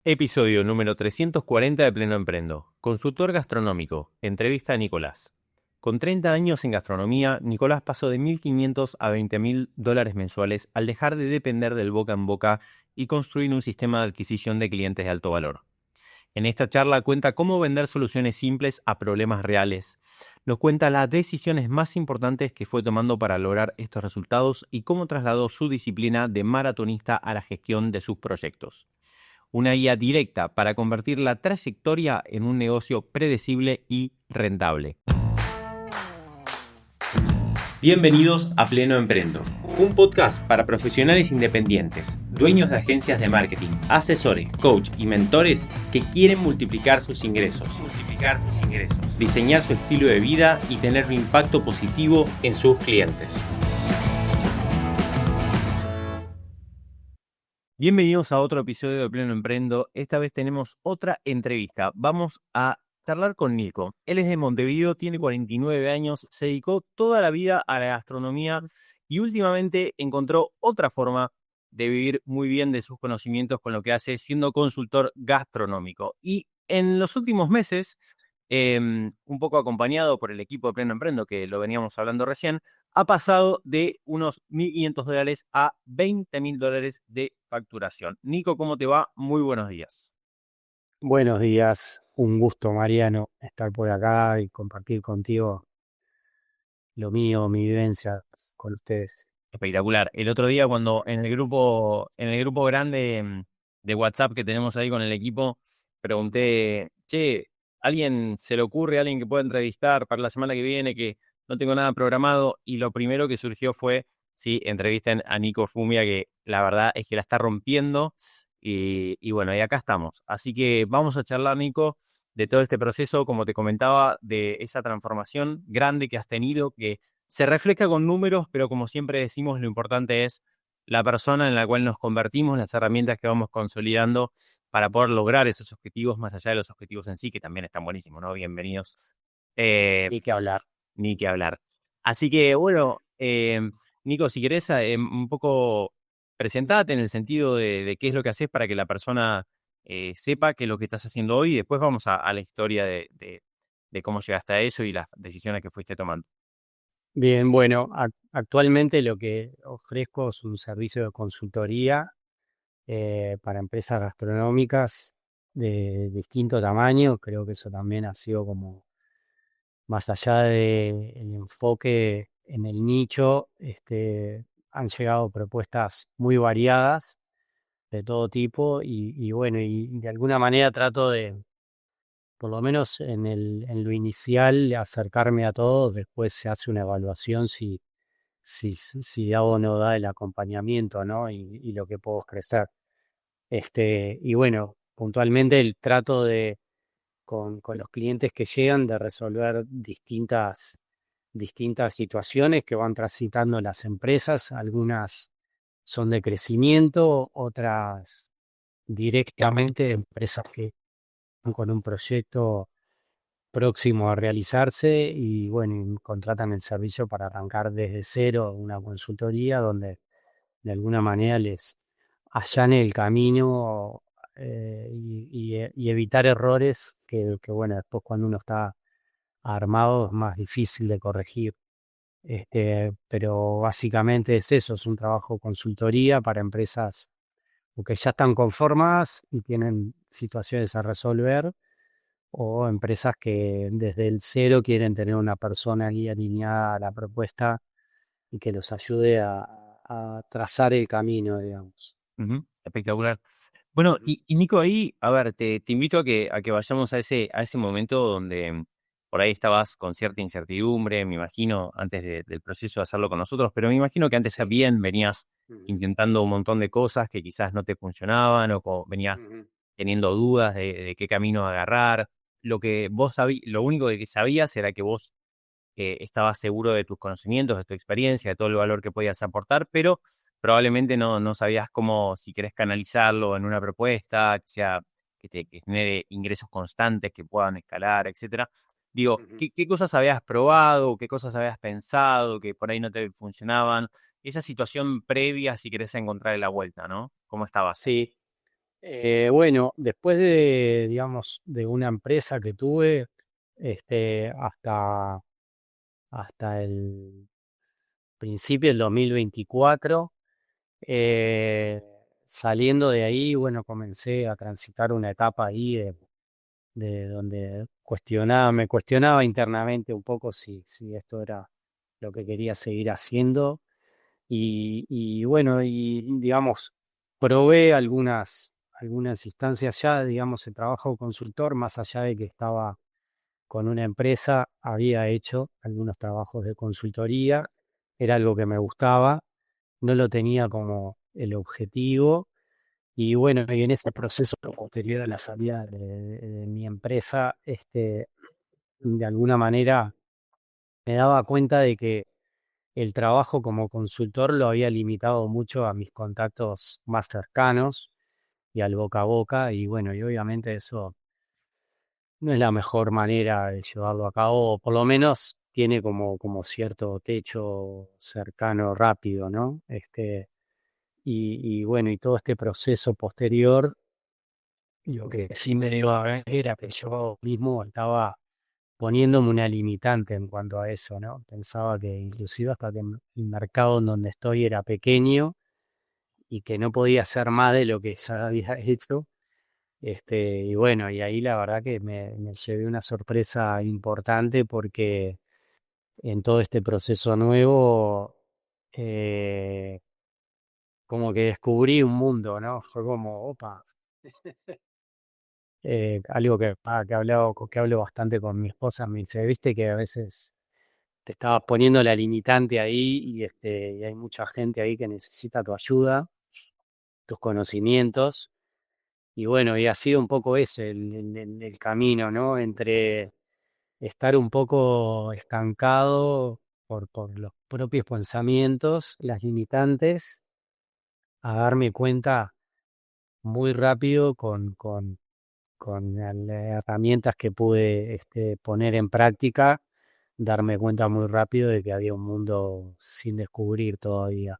Episodio número 340 de Pleno Emprendo. Consultor gastronómico. Entrevista a Nicolás. Con 30 años en gastronomía, Nicolás pasó de 1.500 a $20.000 mensuales al dejar de depender del boca en boca y construir un sistema de adquisición de clientes de alto valor. En esta charla cuenta cómo vender soluciones simples a problemas reales. Nos cuenta las decisiones más importantes que fue tomando para lograr estos resultados y cómo trasladó su disciplina de maratonista a la gestión de sus proyectos. Una guía directa para convertir la trayectoria en un negocio predecible y rentable. Bienvenidos a Pleno Emprendo, un podcast para profesionales independientes, dueños de agencias de marketing, asesores, coach y mentores que quieren multiplicar sus ingresos, diseñar su estilo de vida y tener un impacto positivo en sus clientes. Bienvenidos a otro episodio de Pleno Emprendo. Esta vez tenemos otra entrevista. Vamos a charlar con Nico. Él es de Montevideo, tiene 49 años, se dedicó toda la vida a la gastronomía y últimamente encontró otra forma de vivir muy bien de sus conocimientos con lo que hace siendo consultor gastronómico. Y en los últimos meses, un poco acompañado por el equipo de Pleno Emprendo, que lo veníamos hablando recién, ha pasado de unos $1.500 a $20.000 de facturación. Nico, ¿cómo te va? Muy buenos días. Buenos días, un gusto Mariano estar por acá y compartir contigo lo mío, mi vivencia con ustedes. Espectacular. El otro día cuando en el grupo grande de WhatsApp que tenemos ahí con el equipo, pregunté, che, ¿alguien se le ocurre, alguien que pueda entrevistar para la semana que viene, que no tengo nada programado? Y lo primero que surgió fue, sí, entrevisten a Nico Fumia, que la verdad es que la está rompiendo. Y bueno, y acá estamos. Así que vamos a charlar, Nico, de todo este proceso, como te comentaba, de esa transformación grande que has tenido, que se refleja con números, pero como siempre decimos, lo importante es la persona en la cual nos convertimos, las herramientas que vamos consolidando para poder lograr esos objetivos, más allá de los objetivos en sí, que también están buenísimos, ¿no? Bienvenidos. Eh, Ni que hablar. Ni que hablar. Así que, bueno, Nico, si querés, un poco presentate en el sentido de qué es lo que haces para que la persona sepa qué es lo que estás haciendo hoy y después vamos a la historia de cómo llegaste a eso y las decisiones que fuiste tomando. Bien, bueno, actualmente lo que ofrezco es un servicio de consultoría para empresas gastronómicas de distinto tamaño. Creo que eso también ha sido como más allá del enfoque en el nicho, han llegado propuestas muy variadas de todo tipo y bueno, y de alguna manera trato de, por lo menos en lo inicial, acercarme a todos, después se hace una evaluación si da o no da el acompañamiento, ¿no? Y lo que puedo crecer. Y bueno, puntualmente el trato con los clientes que llegan de resolver distintas situaciones que van transitando las empresas, algunas son de crecimiento, otras directamente empresas que están con un proyecto próximo a realizarse y bueno, y contratan el servicio para arrancar desde cero una consultoría donde de alguna manera les allane el camino y evitar errores que bueno, después cuando uno está armado es más difícil de corregir. Pero básicamente es eso, es un trabajo consultoría para empresas que ya están conformadas y tienen situaciones a resolver, o empresas que desde el cero quieren tener una persona ahí alineada a la propuesta y que los ayude a trazar el camino, digamos. Ujú, espectacular. Bueno, Ujú, y Nico, ahí, a ver, te invito a que vayamos a ese momento donde por ahí estabas con cierta incertidumbre, me imagino, antes del proceso de hacerlo con nosotros, pero me imagino que antes sí. también venías Ujú, intentando un montón de cosas que quizás no te funcionaban o venías ujú, teniendo dudas de qué camino agarrar. Lo único que sabías era que vos estabas seguro de tus conocimientos, de tu experiencia, de todo el valor que podías aportar, pero probablemente no sabías cómo, si querés canalizarlo en una propuesta, que genere ingresos constantes, que puedan escalar, etcétera. Digo, ujú. ¿qué cosas habías probado, qué cosas habías pensado que por ahí no te funcionaban? Esa situación previa, si querés encontrar la vuelta, ¿no? ¿Cómo estabas? Sí. Bueno, después de, digamos, de una empresa que tuve, hasta el principio del 2024, eh, saliendo de ahí, bueno, comencé a transitar una etapa ahí de donde me cuestionaba internamente un poco si esto era lo que quería seguir haciendo. Y bueno, y digamos, probé algunas instancias ya, digamos, el trabajo consultor, más allá de que estaba con una empresa, había hecho algunos trabajos de consultoría, era algo que me gustaba, no lo tenía como el objetivo. Y bueno, y en ese proceso posterior a la salida de mi empresa, de alguna manera me daba cuenta de que el trabajo como consultor lo había limitado mucho a mis contactos más cercanos y al boca a boca, y bueno, y obviamente eso no es la mejor manera de llevarlo a cabo, o por lo menos tiene como cierto techo cercano rápido, ¿no? Y bueno, y todo este proceso posterior, lo que sí me dio a ver era que yo mismo estaba poniéndome una limitante en cuanto a eso, ¿no? Pensaba que inclusive hasta que el mercado en donde estoy era pequeño y que no podía hacer más de lo que ya había hecho. Y bueno, y ahí la verdad que me llevé una sorpresa importante porque en todo este proceso nuevo, eh, como que descubrí un mundo, ¿no? Fue como, opa, algo que hablo bastante con mi esposa, me dice, viste que a veces te estabas poniendo la limitante ahí y hay mucha gente ahí que necesita tu ayuda, tus conocimientos. Y bueno, y ha sido un poco ese el camino, ¿no? Entre estar un poco estancado por los propios pensamientos, las limitantes, a darme cuenta muy rápido con herramientas que pude poner en práctica, darme cuenta muy rápido de que había un mundo sin descubrir todavía.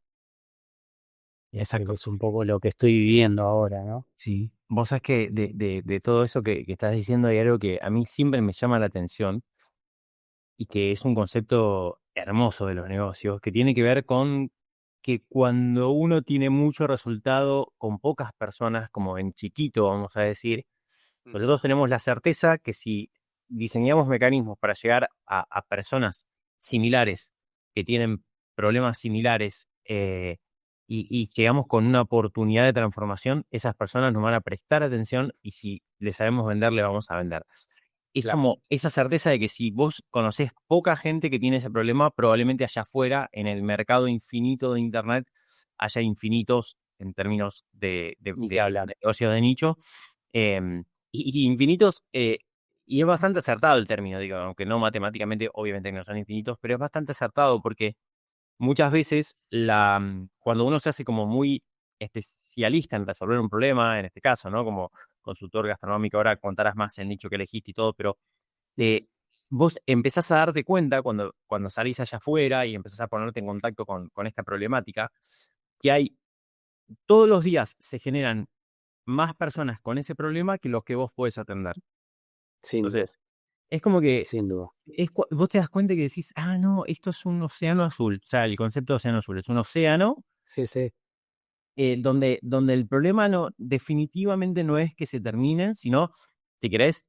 Que Exacto. es un poco lo que estoy viviendo ahora, ¿no? Sí. Vos sabés que de todo eso que estás diciendo hay algo que a mí siempre me llama la atención y que es un concepto hermoso de los negocios, que tiene que ver con que cuando uno tiene mucho resultado con pocas personas, como en chiquito, vamos a decir, Ujú. nosotros tenemos la certeza que si diseñamos mecanismos para llegar a personas similares, que tienen problemas similares, y llegamos con una oportunidad de transformación, esas personas nos van a prestar atención y si le sabemos vender, le vamos a vender. Es Claro. como esa certeza de que si vos conocés poca gente que tiene ese problema, probablemente allá afuera, en el mercado infinito de Internet, haya infinitos en términos Ni que hablar. de negocio de nicho, y infinitos, y es bastante acertado el término, digo, aunque no matemáticamente, obviamente que no son infinitos, pero es bastante acertado porque muchas veces cuando uno se hace como muy especialista en resolver un problema, en este caso, ¿no? Como consultor gastronómico, ahora contarás más el nicho que elegiste y todo, pero Ujú. vos empezás a darte cuenta cuando salís allá afuera y empezás a ponerte en contacto con esta problemática, que hay todos los días se generan más personas con ese problema que los que vos podés atender. Sin duda, Entonces, es como que sin duda. vos te das cuenta que decís, ah, no, esto es un océano azul. O sea, el concepto de océano azul es un océano Sí, sí. donde el problema no, definitivamente no es que se terminen, sino, si querés,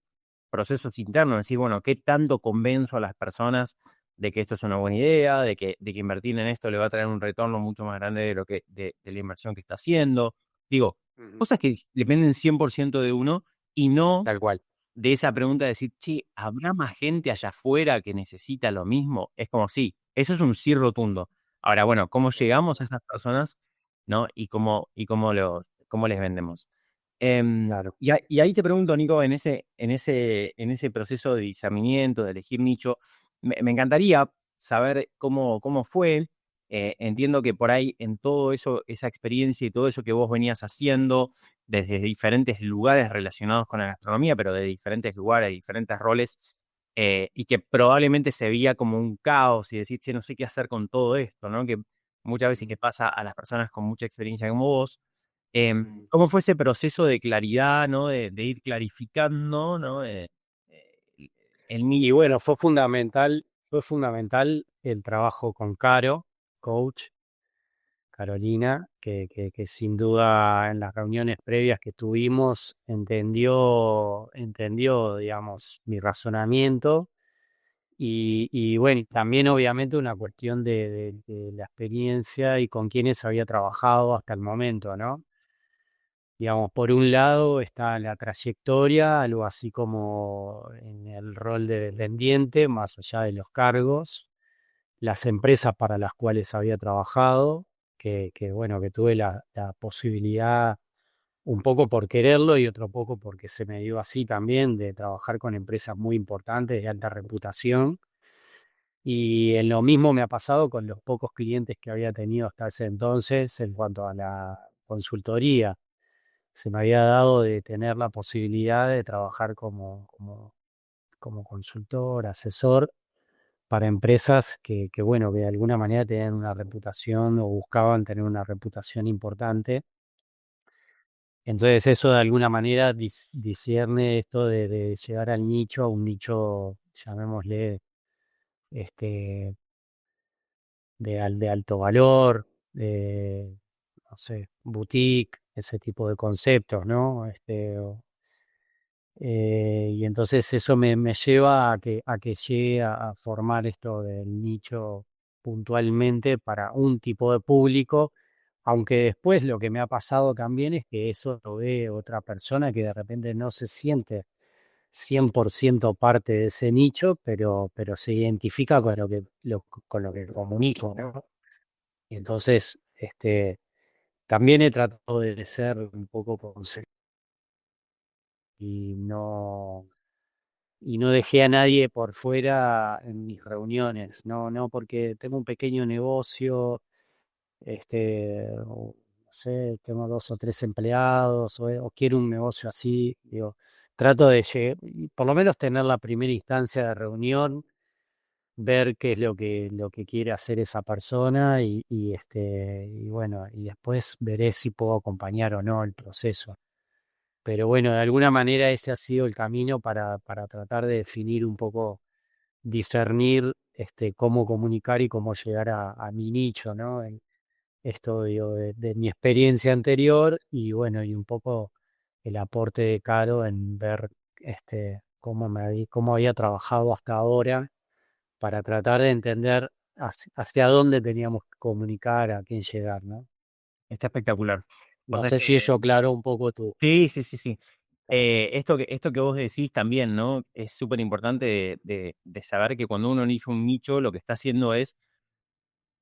procesos internos, decir, bueno, ¿qué tanto convenzo a las personas de que esto es una buena idea, de que invertir en esto le va a traer un retorno mucho más grande de lo de la inversión que está haciendo? Digo, Ujú. cosas que dependen 100% de uno y no Tal cual. de esa pregunta de decir, che, ¿habrá más gente allá afuera que necesita lo mismo? Es como, sí, eso es un sí rotundo. Ahora, bueno, ¿cómo llegamos a esas personas, no? ¿Cómo les vendemos? Claro. Y ahí te pregunto, Nico, en ese proceso de discernimiento, de elegir nicho, me encantaría saber cómo fue. Entiendo que por ahí en todo eso, esa experiencia y todo eso que vos venías haciendo, desde diferentes lugares relacionados con la gastronomía, pero de diferentes lugares, diferentes roles, y que probablemente se veía como un caos y decir, che, no sé qué hacer con todo esto, ¿no? Que muchas veces Ujú. que pasa a las personas con mucha experiencia como vos, ¿Cómo fue ese proceso de claridad, ¿no? De ir clarificando, ¿no? El Y nicho. bueno, fue fundamental el trabajo con Caro, coach, Carolina, que sin duda en las reuniones previas que tuvimos entendió, digamos, mi razonamiento y bueno, y también obviamente una cuestión de la experiencia y con quienes había trabajado hasta el momento, ¿no? Digamos, por un lado está la trayectoria, algo así como en el rol de dependiente, más allá de los cargos, las empresas para las cuales había trabajado, bueno, que tuve la posibilidad, un poco por quererlo y otro poco porque se me dio así también, de trabajar con empresas muy importantes de alta reputación. Y en lo mismo me ha pasado con los pocos clientes que había tenido hasta ese entonces en cuanto a la consultoría. Se me había dado de tener la posibilidad de trabajar como consultor, asesor para empresas bueno, que de alguna manera tenían una reputación o buscaban tener una reputación importante. Entonces eso de alguna manera discierne esto de llegar al nicho, a un nicho, llamémosle, este, de alto valor, no sé, boutique, ese tipo de conceptos, ¿no? Y entonces eso me lleva a que llegue a formar esto del nicho puntualmente para un tipo de público, aunque después lo que me ha pasado también es que eso lo ve otra persona que de repente no se siente 100% parte de ese nicho, pero se identifica con con lo que comunico, ¿no? Y entonces, también he tratado de ser un poco consecuente y no dejé a nadie por fuera en mis reuniones, no, porque tengo un pequeño negocio, o, no sé, tengo 2 o 3 empleados, o quiero un negocio así, digo, trato de por lo menos tener la primera instancia de reunión, ver qué es lo que quiere hacer esa persona y bueno, y después veré si puedo acompañar o no el proceso. Pero bueno, de alguna manera ese ha sido el camino para tratar de definir un poco, discernir cómo comunicar y cómo llegar a mi nicho, ¿no? Esto digo, de mi experiencia anterior y bueno, y un poco el aporte de Caro en ver cómo había trabajado hasta ahora para tratar de entender hacia dónde teníamos que comunicar, a quién llegar, ¿no? Está espectacular. O No sea sé si que eso aclaró un poco tu... sí, sí, sí, sí. Esto que vos decís también, ¿no? Es súper importante de saber que cuando uno elige un nicho, lo que está haciendo es,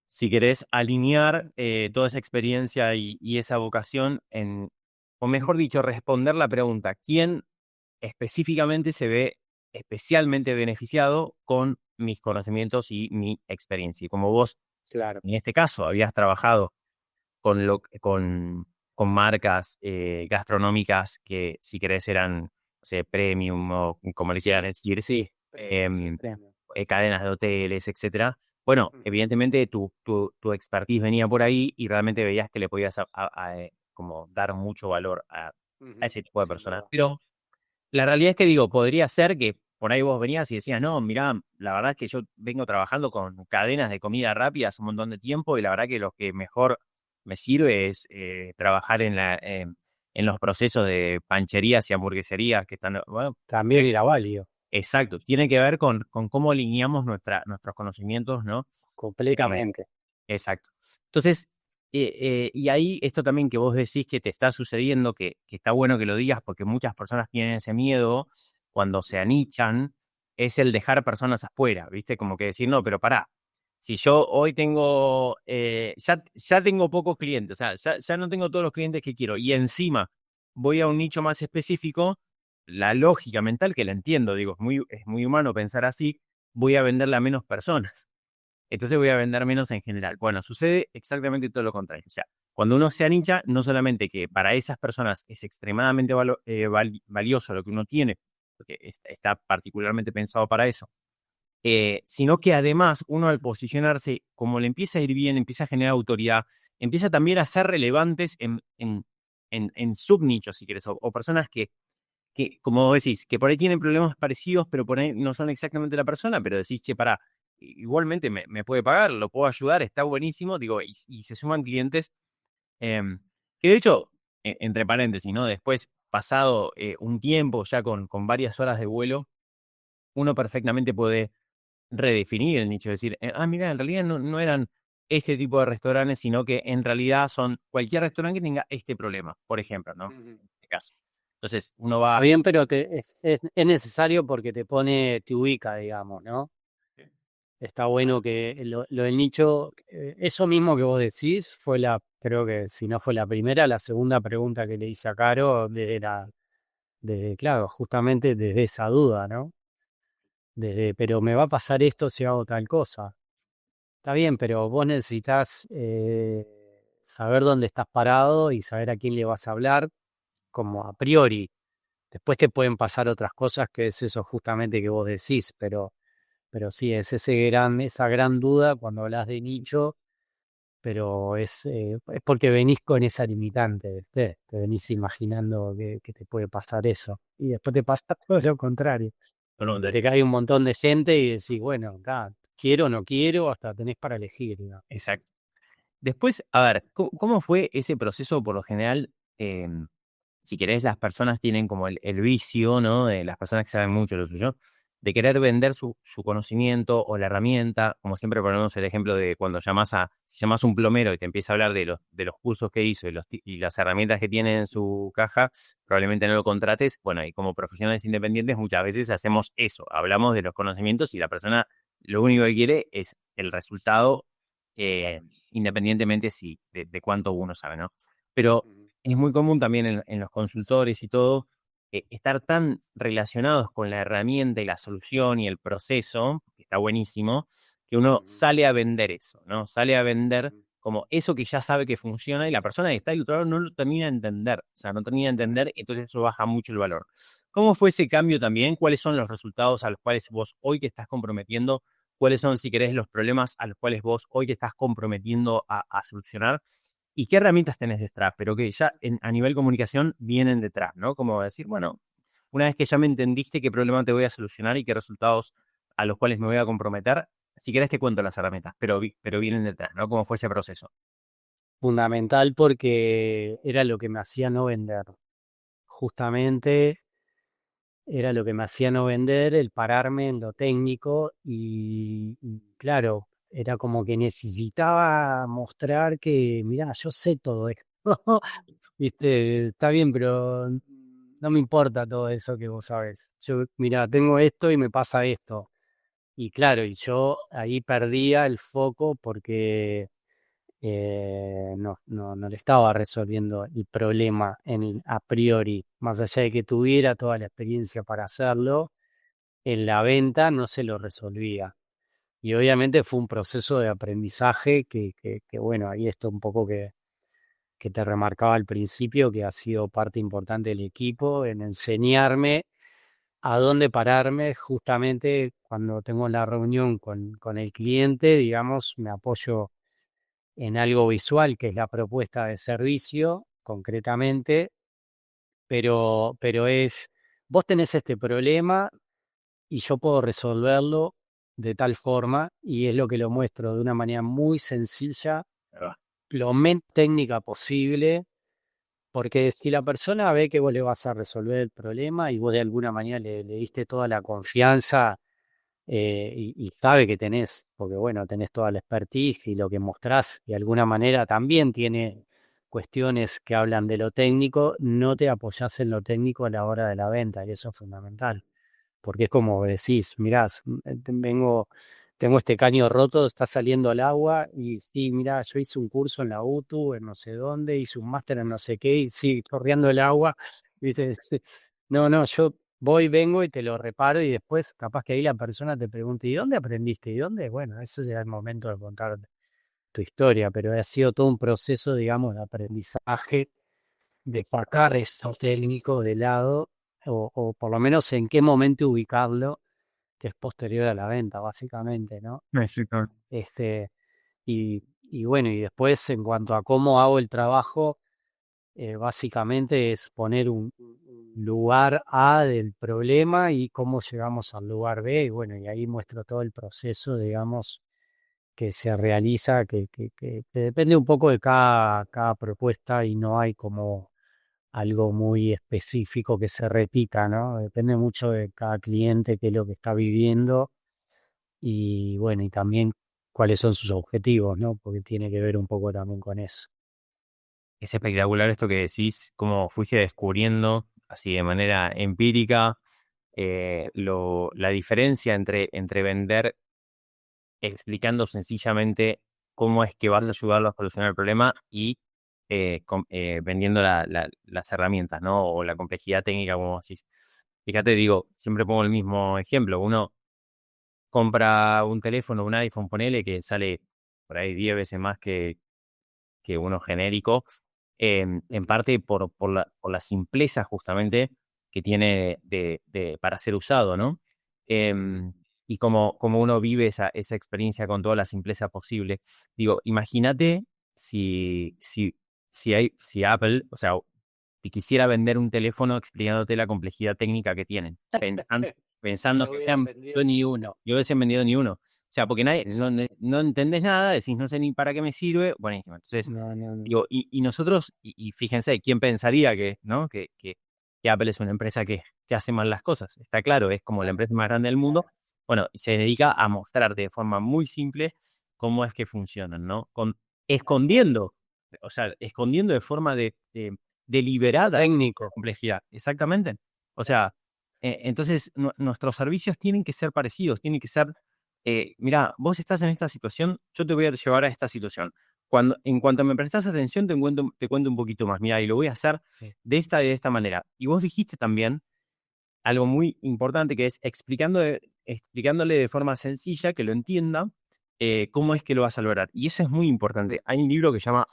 si querés, alinear toda esa experiencia y esa vocación o mejor dicho, responder la pregunta, ¿quién específicamente se ve especialmente beneficiado con mis conocimientos y mi experiencia? Y como vos, Claro. en este caso, habías trabajado con marcas gastronómicas que, si querés, eran, no sé, premium o como le quieran Sí, decir, sí, em, premium. cadenas de hoteles, etcétera. Bueno, Ujú. evidentemente tu expertise venía por ahí y realmente veías que le podías como dar mucho valor a Ujú. ese tipo de Sin personas. duda. Pero la realidad es que digo, podría ser que por ahí vos venías y decías, no, mirá, la verdad es que yo vengo trabajando con cadenas de comida rápida hace un montón de tiempo y la verdad que lo que mejor me sirve es trabajar en los procesos de pancherías y hamburgueserías que están, bueno, También era válido, exacto, tiene que ver con cómo alineamos nuestros conocimientos, ¿no? Eh, completamente. exacto. Entonces, y ahí esto también que vos decís que te está sucediendo, que está bueno que lo digas porque muchas personas tienen ese miedo cuando se anichan, es el dejar personas afuera, ¿viste? Como que decir, no, pero pará, si yo hoy tengo, ya tengo pocos clientes, o sea, ya no tengo todos los clientes que quiero y encima voy a un nicho más específico, la lógica mental, que la entiendo, digo, es muy humano pensar así, voy a venderle a menos personas. Entonces voy a vender menos en general. Bueno, sucede exactamente todo lo contrario. O sea, cuando uno se anicha, no solamente que para esas personas es extremadamente valioso lo que uno tiene, porque está particularmente pensado para eso, sino que además uno al posicionarse, como le empieza a ir bien, empieza a generar autoridad, empieza también a ser relevantes en subnichos, si quieres, o personas que, como vos decís, que por ahí tienen problemas parecidos, pero por ahí no son exactamente la persona, pero decís, che, pará, igualmente me puede pagar, lo puedo ayudar, está buenísimo, digo, y se suman clientes, em, que de hecho, entre paréntesis, ¿no? Después, pasado un tiempo ya con varias horas de vuelo, uno perfectamente puede redefinir el nicho, decir, mira, en realidad no eran este tipo de restaurantes, sino que en realidad son cualquier restaurante que tenga este problema, por ejemplo, ¿no? Ujú. En este caso. Entonces, uno Está va. bien, pero es necesario porque te ubica, digamos, ¿no? Está bueno que lo del nicho, eso mismo que vos decís, creo que si no fue la primera, la segunda pregunta que le hice a Caro, claro, justamente desde esa duda, ¿no? Pero me va a pasar esto si hago tal cosa. Está bien, pero vos necesitas saber dónde estás parado y saber a quién le vas a hablar, como a priori. Después te pueden pasar otras cosas que es eso justamente que vos decís, pero sí, es esa gran duda cuando hablas de nicho, pero es porque venís con esa limitante, ¿viste? Te venís imaginando que te puede pasar eso. Y después te pasa todo lo contrario. No, Te cae un montón de gente y decís, bueno, quiero o no quiero, hasta tenés para elegir, ¿no? exacto. Después, a ver, ¿cómo fue ese proceso por lo general? Si querés, las personas tienen como el vicio, ¿no? De las personas que saben mucho lo suyo, de querer vender su conocimiento o la herramienta. Como siempre ponemos el ejemplo de cuando si llamas a un plomero y te empieza a hablar de los cursos que hizo y las herramientas que tiene en su caja, probablemente no lo contrates. Bueno, y como profesionales independientes muchas veces hacemos eso, hablamos de los conocimientos y la persona lo único que quiere es el resultado, eh, independientemente de cuánto uno sabe, ¿no? Pero Ujú, es muy común también en los consultores y todo, estar tan relacionados con la herramienta y la solución y el proceso, que está buenísimo, que uno ujú, sale a vender eso, ¿no? Sale a vender ujú, como eso que ya sabe que funciona y la persona que está del otro lado no lo termina de entender, o sea, no termina de entender, entonces eso baja mucho el valor. ¿Cómo fue ese cambio también? ¿Cuáles son los resultados a los cuales vos hoy te estás comprometiendo? ¿Cuáles son, si querés, los problemas a los cuales vos hoy te estás comprometiendo a solucionar? ¿Y qué herramientas tenés detrás? Pero que ya a nivel comunicación vienen detrás, ¿no? Como decir, bueno, una vez que ya me entendiste qué problema te voy a solucionar y qué resultados a los cuales me voy a comprometer, si querés te cuento las herramientas, pero vienen detrás, ¿no? ¿Cómo fue ese proceso? fundamental porque era lo que me hacía no vender. Justamente era lo que me hacía no vender, el pararme en lo técnico y claro, era como que necesitaba mostrar que, mirá, yo sé todo esto. Viste, está bien, pero no me importa todo eso que vos sabés. Yo, mirá, tengo esto y me pasa esto. Y claro, y yo ahí perdía el foco porque no le estaba resolviendo el problema a priori, más allá de que tuviera toda la experiencia para hacerlo, en la venta no se lo resolvía. Y obviamente fue un proceso de aprendizaje que bueno, ahí está un poco que te remarcaba al principio, que ha sido parte importante del equipo en enseñarme a dónde pararme justamente cuando tengo la reunión con el cliente, digamos, me apoyo en algo visual, que es la propuesta de servicio, concretamente, pero vos tenés este problema y yo puedo resolverlo de tal forma, y es lo que lo muestro de una manera muy sencilla, lo menos técnica posible, porque si la persona ve que vos le vas a resolver el problema y vos de alguna manera le diste toda la confianza y sabe que tenés, porque bueno, tenés toda la expertise y lo que mostrás de alguna manera también tiene cuestiones que hablan de lo técnico, no te apoyás en lo técnico a la hora de la venta y eso es fundamental, porque es como decís, mirás, tengo este caño roto, está saliendo el agua y sí, mirá, yo hice un curso en la UTU, en no sé dónde, hice un máster en no sé qué y sí, corriendo el agua, ¿viste? No, yo voy, vengo y te lo reparo y después capaz que ahí la persona te pregunta, ¿y dónde aprendiste? ¿Y dónde? Bueno, ese será el momento de contar tu historia, pero ha sido todo un proceso, digamos, de aprendizaje, de sacar esto técnico de lado, o por lo menos en qué momento ubicarlo, que es posterior a la venta, básicamente, ¿no? Exactamente. Este, y bueno, y después en cuanto a cómo hago el trabajo, básicamente es poner un lugar A del problema y cómo llegamos al lugar B. Y bueno, y ahí muestro todo el proceso, digamos, que se realiza, que depende un poco de cada propuesta y no hay como algo muy específico que se repita, ¿no? Depende mucho de cada cliente, qué es lo que está viviendo y bueno, y también cuáles son sus objetivos, ¿no? Porque tiene que ver un poco también con eso. Es espectacular esto que decís, cómo fuiste descubriendo, así de manera empírica, la diferencia entre vender explicando sencillamente cómo es que vas a ayudarlo a solucionar el problema y vendiendo las herramientas, ¿no? O la complejidad técnica, como decís. Fíjate, digo, siempre pongo el mismo ejemplo. Uno compra un teléfono, un iPhone, ponele, que sale por ahí 10 veces más que uno genérico, en parte por la simpleza justamente que tiene para ser usado, ¿no? Y como uno vive esa experiencia con toda la simpleza posible. Digo, imagínate si Apple, o sea, si quisiera vender un teléfono explicándote la complejidad técnica que tienen, pensando No que hubieran vendido ni uno. yo hubiesen vendido ni uno. O sea, porque no entendés nada, decís no sé ni para qué me sirve, buenísimo. Entonces, No, no, no. digo, y nosotros, y fíjense, ¿quién pensaría ¿no? Que Apple es una empresa que hace mal las cosas? Está claro, es como la empresa más grande del mundo. Bueno, y se dedica a mostrarte de forma muy simple cómo es que funcionan, ¿no? Escondiendo, o sea, escondiendo de forma deliberada Técnico. complejidad. Exactamente. O sea, entonces nuestros servicios tienen que ser parecidos, tienen que ser, mira, vos estás en esta situación, yo te voy a llevar a esta situación. En cuanto me prestas atención, te cuento un poquito más. Mira, y lo voy a hacer Sí. de esta manera. Y vos dijiste también algo muy importante que es explicándole de forma sencilla, que lo entienda, cómo es que lo vas a lograr. Y eso es muy importante. Hay un libro que se llama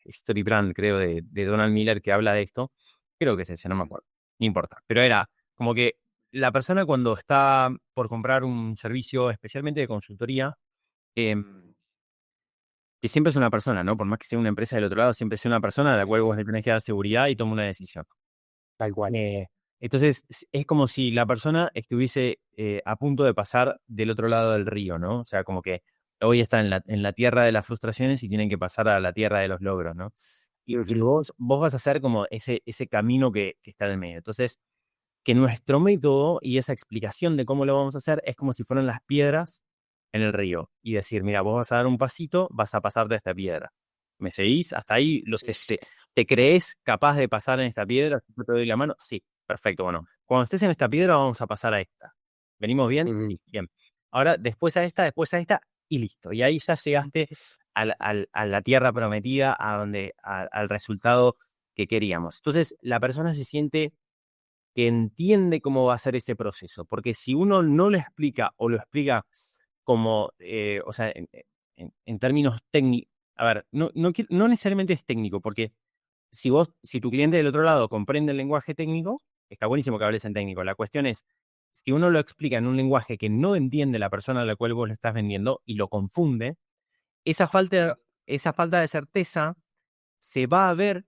Story Brand, creo, de Donald Miller, que habla de esto. Creo que es ese, no me acuerdo. No importa. Pero era como que la persona cuando está por comprar un servicio, especialmente de consultoría, em, que siempre es una persona, ¿no? Por más que sea una empresa del otro lado, siempre es una persona a la Sí, cual vos sí, le tenés que dar seguridad y toma una decisión. tal cual. Entonces, es como si la persona estuviese a punto de pasar del otro lado del río, ¿no? O sea, como que hoy está en la tierra de las frustraciones y tienen que pasar a la tierra de los logros, ¿no? Y vos vas a hacer como ese camino que está en el medio. Entonces, que nuestro método y esa explicación de cómo lo vamos a hacer es como si fueran las piedras en el río. Y decir, mira, vos vas a dar un pasito, vas a pasar de esta piedra. ¿Me seguís? Hasta ahí te crees capaz de pasar en esta piedra. Yo te doy la mano. Sí, perfecto. Bueno, cuando estés en esta piedra, vamos a pasar a esta. ¿Venimos bien? Ujú. Sí, bien. Ahora, después a esta, y listo. Y ahí ya llegaste a la tierra prometida, al resultado que queríamos. Entonces, la persona se siente que entiende cómo va a ser ese proceso, porque si uno no lo explica o lo explica como, o sea, en términos técnicos, a ver, no necesariamente es técnico, porque si tu cliente del otro lado comprende el lenguaje técnico, está buenísimo que hables en técnico. La cuestión es, si uno lo explica en un lenguaje que no entiende la persona a la cual vos le estás vendiendo y lo confunde, esa falta, esa falta de certeza se va a ver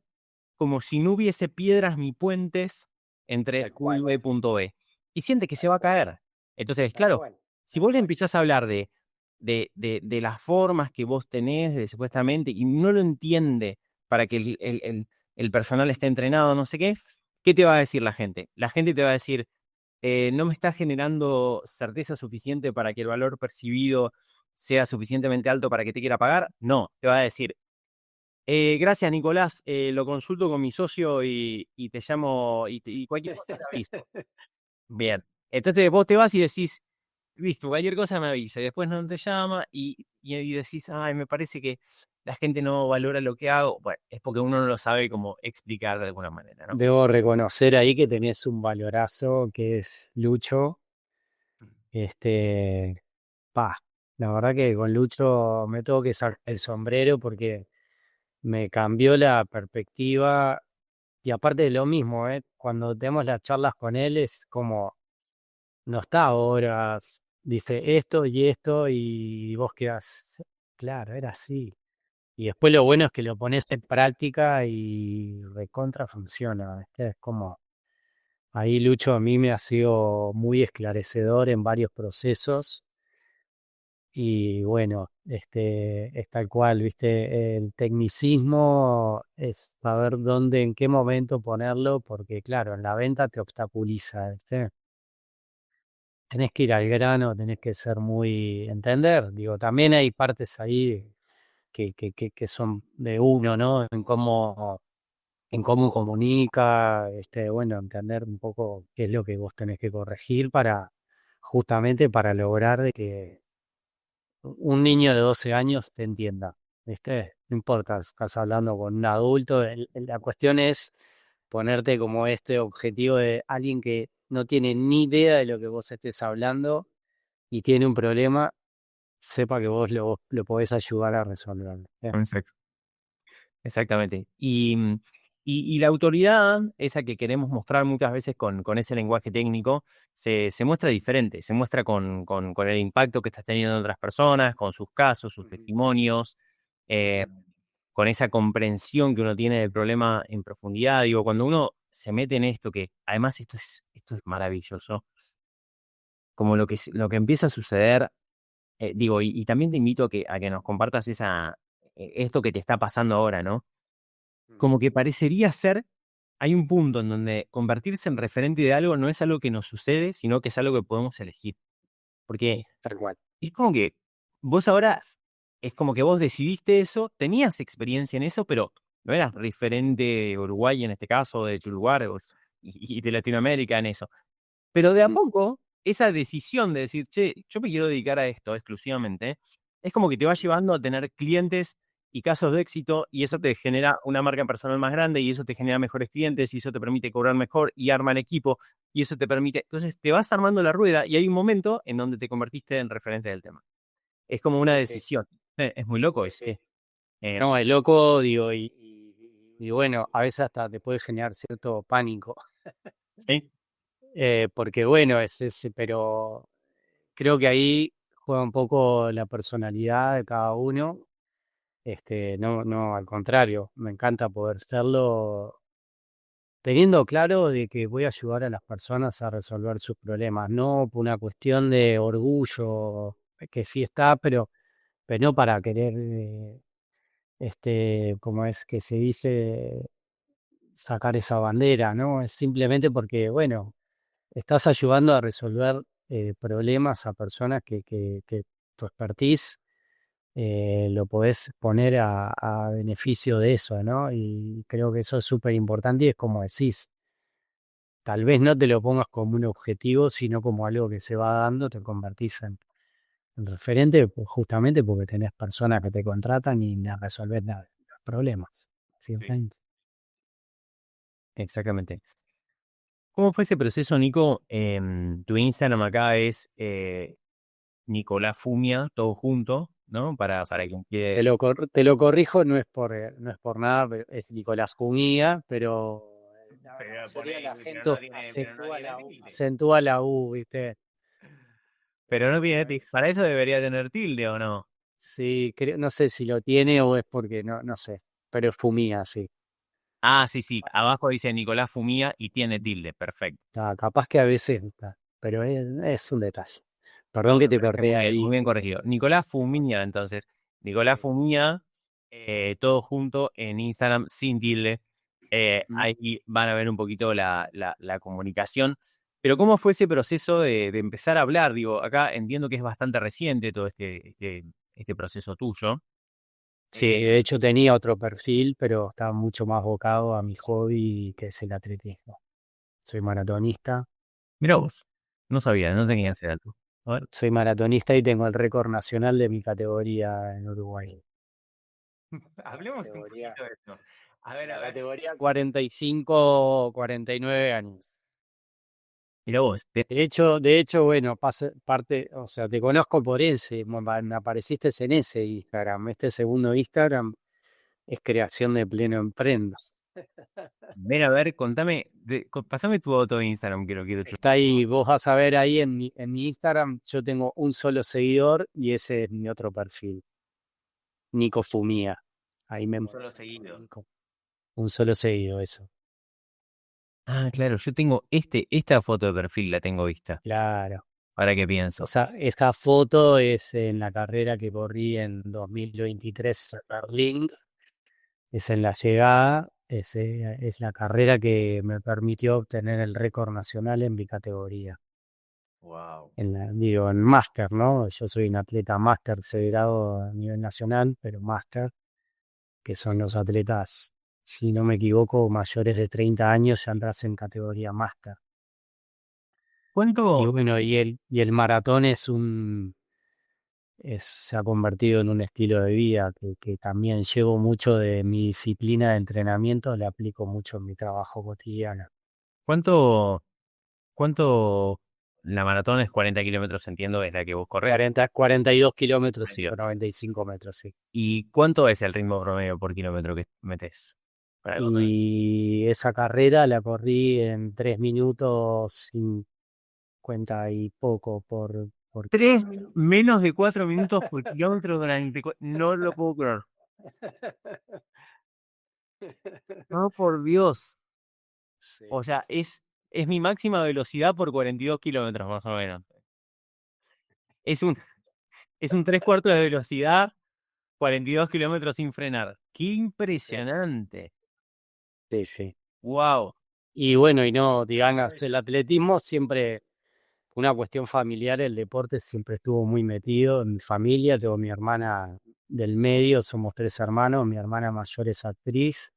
como si no hubiese piedras ni puentes entre Tal cual. punto A y punto B. Y siente que se va a caer. Entonces, Tal claro, cual. si Tal vos le cual. empezás a hablar de las formas que vos tenés, supuestamente, y no lo entiende para que el personal esté entrenado, no sé ¿qué te va a decir la gente? La gente te va a decir, no me está generando certeza suficiente para que el valor percibido sea suficientemente alto para que te quiera pagar. No, te va a decir, gracias, Nicolás. Lo consulto con mi socio y te llamo y cualquier cosa te aviso. Bien. Entonces vos te vas y decís, listo, cualquier cosa me avisa. Y después no te llama y decís, ay, me parece que la gente no valora lo que hago. Bueno, es porque uno no lo sabe cómo explicar de alguna manera, ¿no? Debo reconocer ahí que tenés un valorazo que es Lucho. Este, pa, la verdad que con Lucho me tengo que sacar el sombrero porque me cambió la perspectiva y aparte de lo mismo, cuando tenemos las charlas con él es como, no está horas, dice esto y vos quedás, claro, era así. Y después lo bueno es que lo pones en práctica y recontra funciona, ¿viste? Es como, ahí Lucho a mí me ha sido muy esclarecedor en varios procesos y bueno, es tal cual, ¿viste? El tecnicismo es saber dónde, en qué momento ponerlo, porque claro, en la venta te obstaculiza, ¿viste? Tenés que ir al grano, tenés que ser muy, entender, digo, también hay partes ahí que son de uno, ¿no? En cómo comunica, bueno, entender un poco qué es lo que vos tenés que corregir para, justamente para lograr de que un niño de 12 años te entienda, ¿viste? No importa, estás hablando con un adulto, la cuestión es ponerte como este objetivo de alguien que no tiene ni idea de lo que vos estés hablando y tiene un problema, sepa que vos lo podés ayudar a resolverlo. Exacto. Exactamente. Y la autoridad, esa que queremos mostrar muchas veces con ese lenguaje técnico, se muestra diferente, se muestra con el impacto que estás teniendo en otras personas, con sus casos, sus Ujú. testimonios, eh, con esa comprensión que uno tiene del problema en profundidad. Digo, cuando uno se mete en esto, que además esto es maravilloso, como lo que empieza a suceder, digo, y también te invito a que nos compartas esto que te está pasando ahora, ¿no? Como que parecería ser, hay un punto en donde convertirse en referente de algo no es algo que nos sucede, sino que es algo que podemos elegir. Porque Tal cual. es como que vos ahora, es como que vos decidiste eso, tenías experiencia en eso, pero no eras referente de Uruguay en este caso, de tu lugar y de Latinoamérica en eso. Pero de a Mm. poco, esa decisión de decir, che, yo me quiero dedicar a esto exclusivamente, es como que te va llevando a tener clientes y casos de éxito, y eso te genera una marca personal más grande, y eso te genera mejores clientes, y eso te permite cobrar mejor y armar equipo, y eso te permite. Entonces, te vas armando la rueda, y hay un momento en donde te convertiste en referente del tema. Es como una Sí, sí, decisión. Es muy loco sí, eso. sí. Eh, No, es loco, digo, y bueno, a veces hasta te puede generar cierto pánico, sí, porque bueno, pero creo que ahí juega un poco la personalidad de cada uno, no, no, al contrario, me encanta poder serlo teniendo claro de que voy a ayudar a las personas a resolver sus problemas, no por una cuestión de orgullo, que sí está, pero no para querer, como es que se dice, sacar esa bandera, ¿no? Es simplemente porque, bueno, estás ayudando a resolver problemas a personas que tu expertise lo podés poner a beneficio de eso, ¿no? Y creo que eso es súper importante y es como decís, tal vez no te lo pongas como un objetivo, sino como algo que se va dando, te convertís en referente justamente porque tenés personas que te contratan y le resolvés los problemas. sí, Simplemente. exactamente. ¿Cómo fue ese proceso, Nico? Tu Instagram acá es Nicolás Fumia, todo junto, ¿no? Para quien quiere. Te lo corrijo, no es por nada, pero es Nicolás Cunía, pero la mayoría de la gente Pero no tiene tilde. acentúa la U, ¿viste? Pero no tiene Eh, tilde. Para eso debería tener tilde, ¿o no? sí, no sé si lo tiene o es porque no sé, pero es Fumía, sí. Ah, sí, sí. Abajo dice Nicolás Fumia y tiene tilde. Perfecto. Capaz que a veces está, pero es un detalle. Perdón que te Pero es que corté muy ahí. bien corregido. Nicolás Fumia, entonces. Nicolás Sí. Fumia, todo junto en Instagram sin tilde. Mm. Ahí van a ver un poquito la comunicación. Pero ¿cómo fue ese proceso de empezar a hablar? Digo, acá entiendo que es bastante reciente todo este proceso tuyo. Sí, Eh, de hecho tenía otro perfil, pero estaba mucho más abocado a mi hobby que es el atletismo. Soy maratonista. Mira vos, no sabía, no tenía ese dato. A ver, Soy maratonista y tengo el récord nacional de mi categoría en Uruguay. La hablemos un categoría, poquito de esto. A la ver. categoría 45, 49 años. Mira vos, De hecho, bueno, parte, o sea, te conozco por ese, me apareciste en ese Instagram. Este segundo Instagram es creación de pleno emprendas. ven a ver, contame, pasame tu auto de Instagram, quiero Está ahí, vos vas a ver ahí en mi Instagram, yo tengo un solo seguidor y ese es mi otro perfil, Nico Fumía. ahí me Un solo mueves seguido. un solo seguido, eso. Ah, claro, yo tengo esta foto de perfil la tengo vista. Claro. Ahora que pienso. Esta foto es en la carrera que corrí en 2023 en Berlín. Es en la llegada, es la carrera que me permitió obtener el récord nacional en mi categoría. Wow. Digo, en máster, ¿no? Yo soy un atleta máster federado a nivel nacional, pero máster, que son los atletas, si no me equivoco, mayores de 30 años, ya entras en categoría máster. Y ¿Cuánto? bueno, y el maratón se ha convertido en un estilo de vida que también llevo mucho de mi disciplina de entrenamiento, le aplico mucho en mi trabajo cotidiano. ¿Cuánto? ¿Cuánto? La maratón es 40 kilómetros, entiendo, es la que vos corres. 42 kilómetros, 42. 195 metros, sí. ¿Y cuánto es el ritmo promedio por kilómetro que metes para correr? Y esa carrera la corrí en 3 minutos 50 y poco por Tres, kilómetro. menos de 4 minutos por kilómetro durante... No lo puedo creer. No, por Dios. Sí, O sea, es mi máxima velocidad por 42 kilómetros más o menos. Es un, es un tres cuartos de velocidad, 42 kilómetros sin frenar. ¡Qué sí, impresionante! sí, sí. ¡Wow! Y bueno, y no, digamos, el atletismo siempre, una cuestión familiar, el deporte siempre estuvo muy metido en mi familia. Tengo mi hermana del medio, somos tres hermanos, mi hermana mayor es actriz,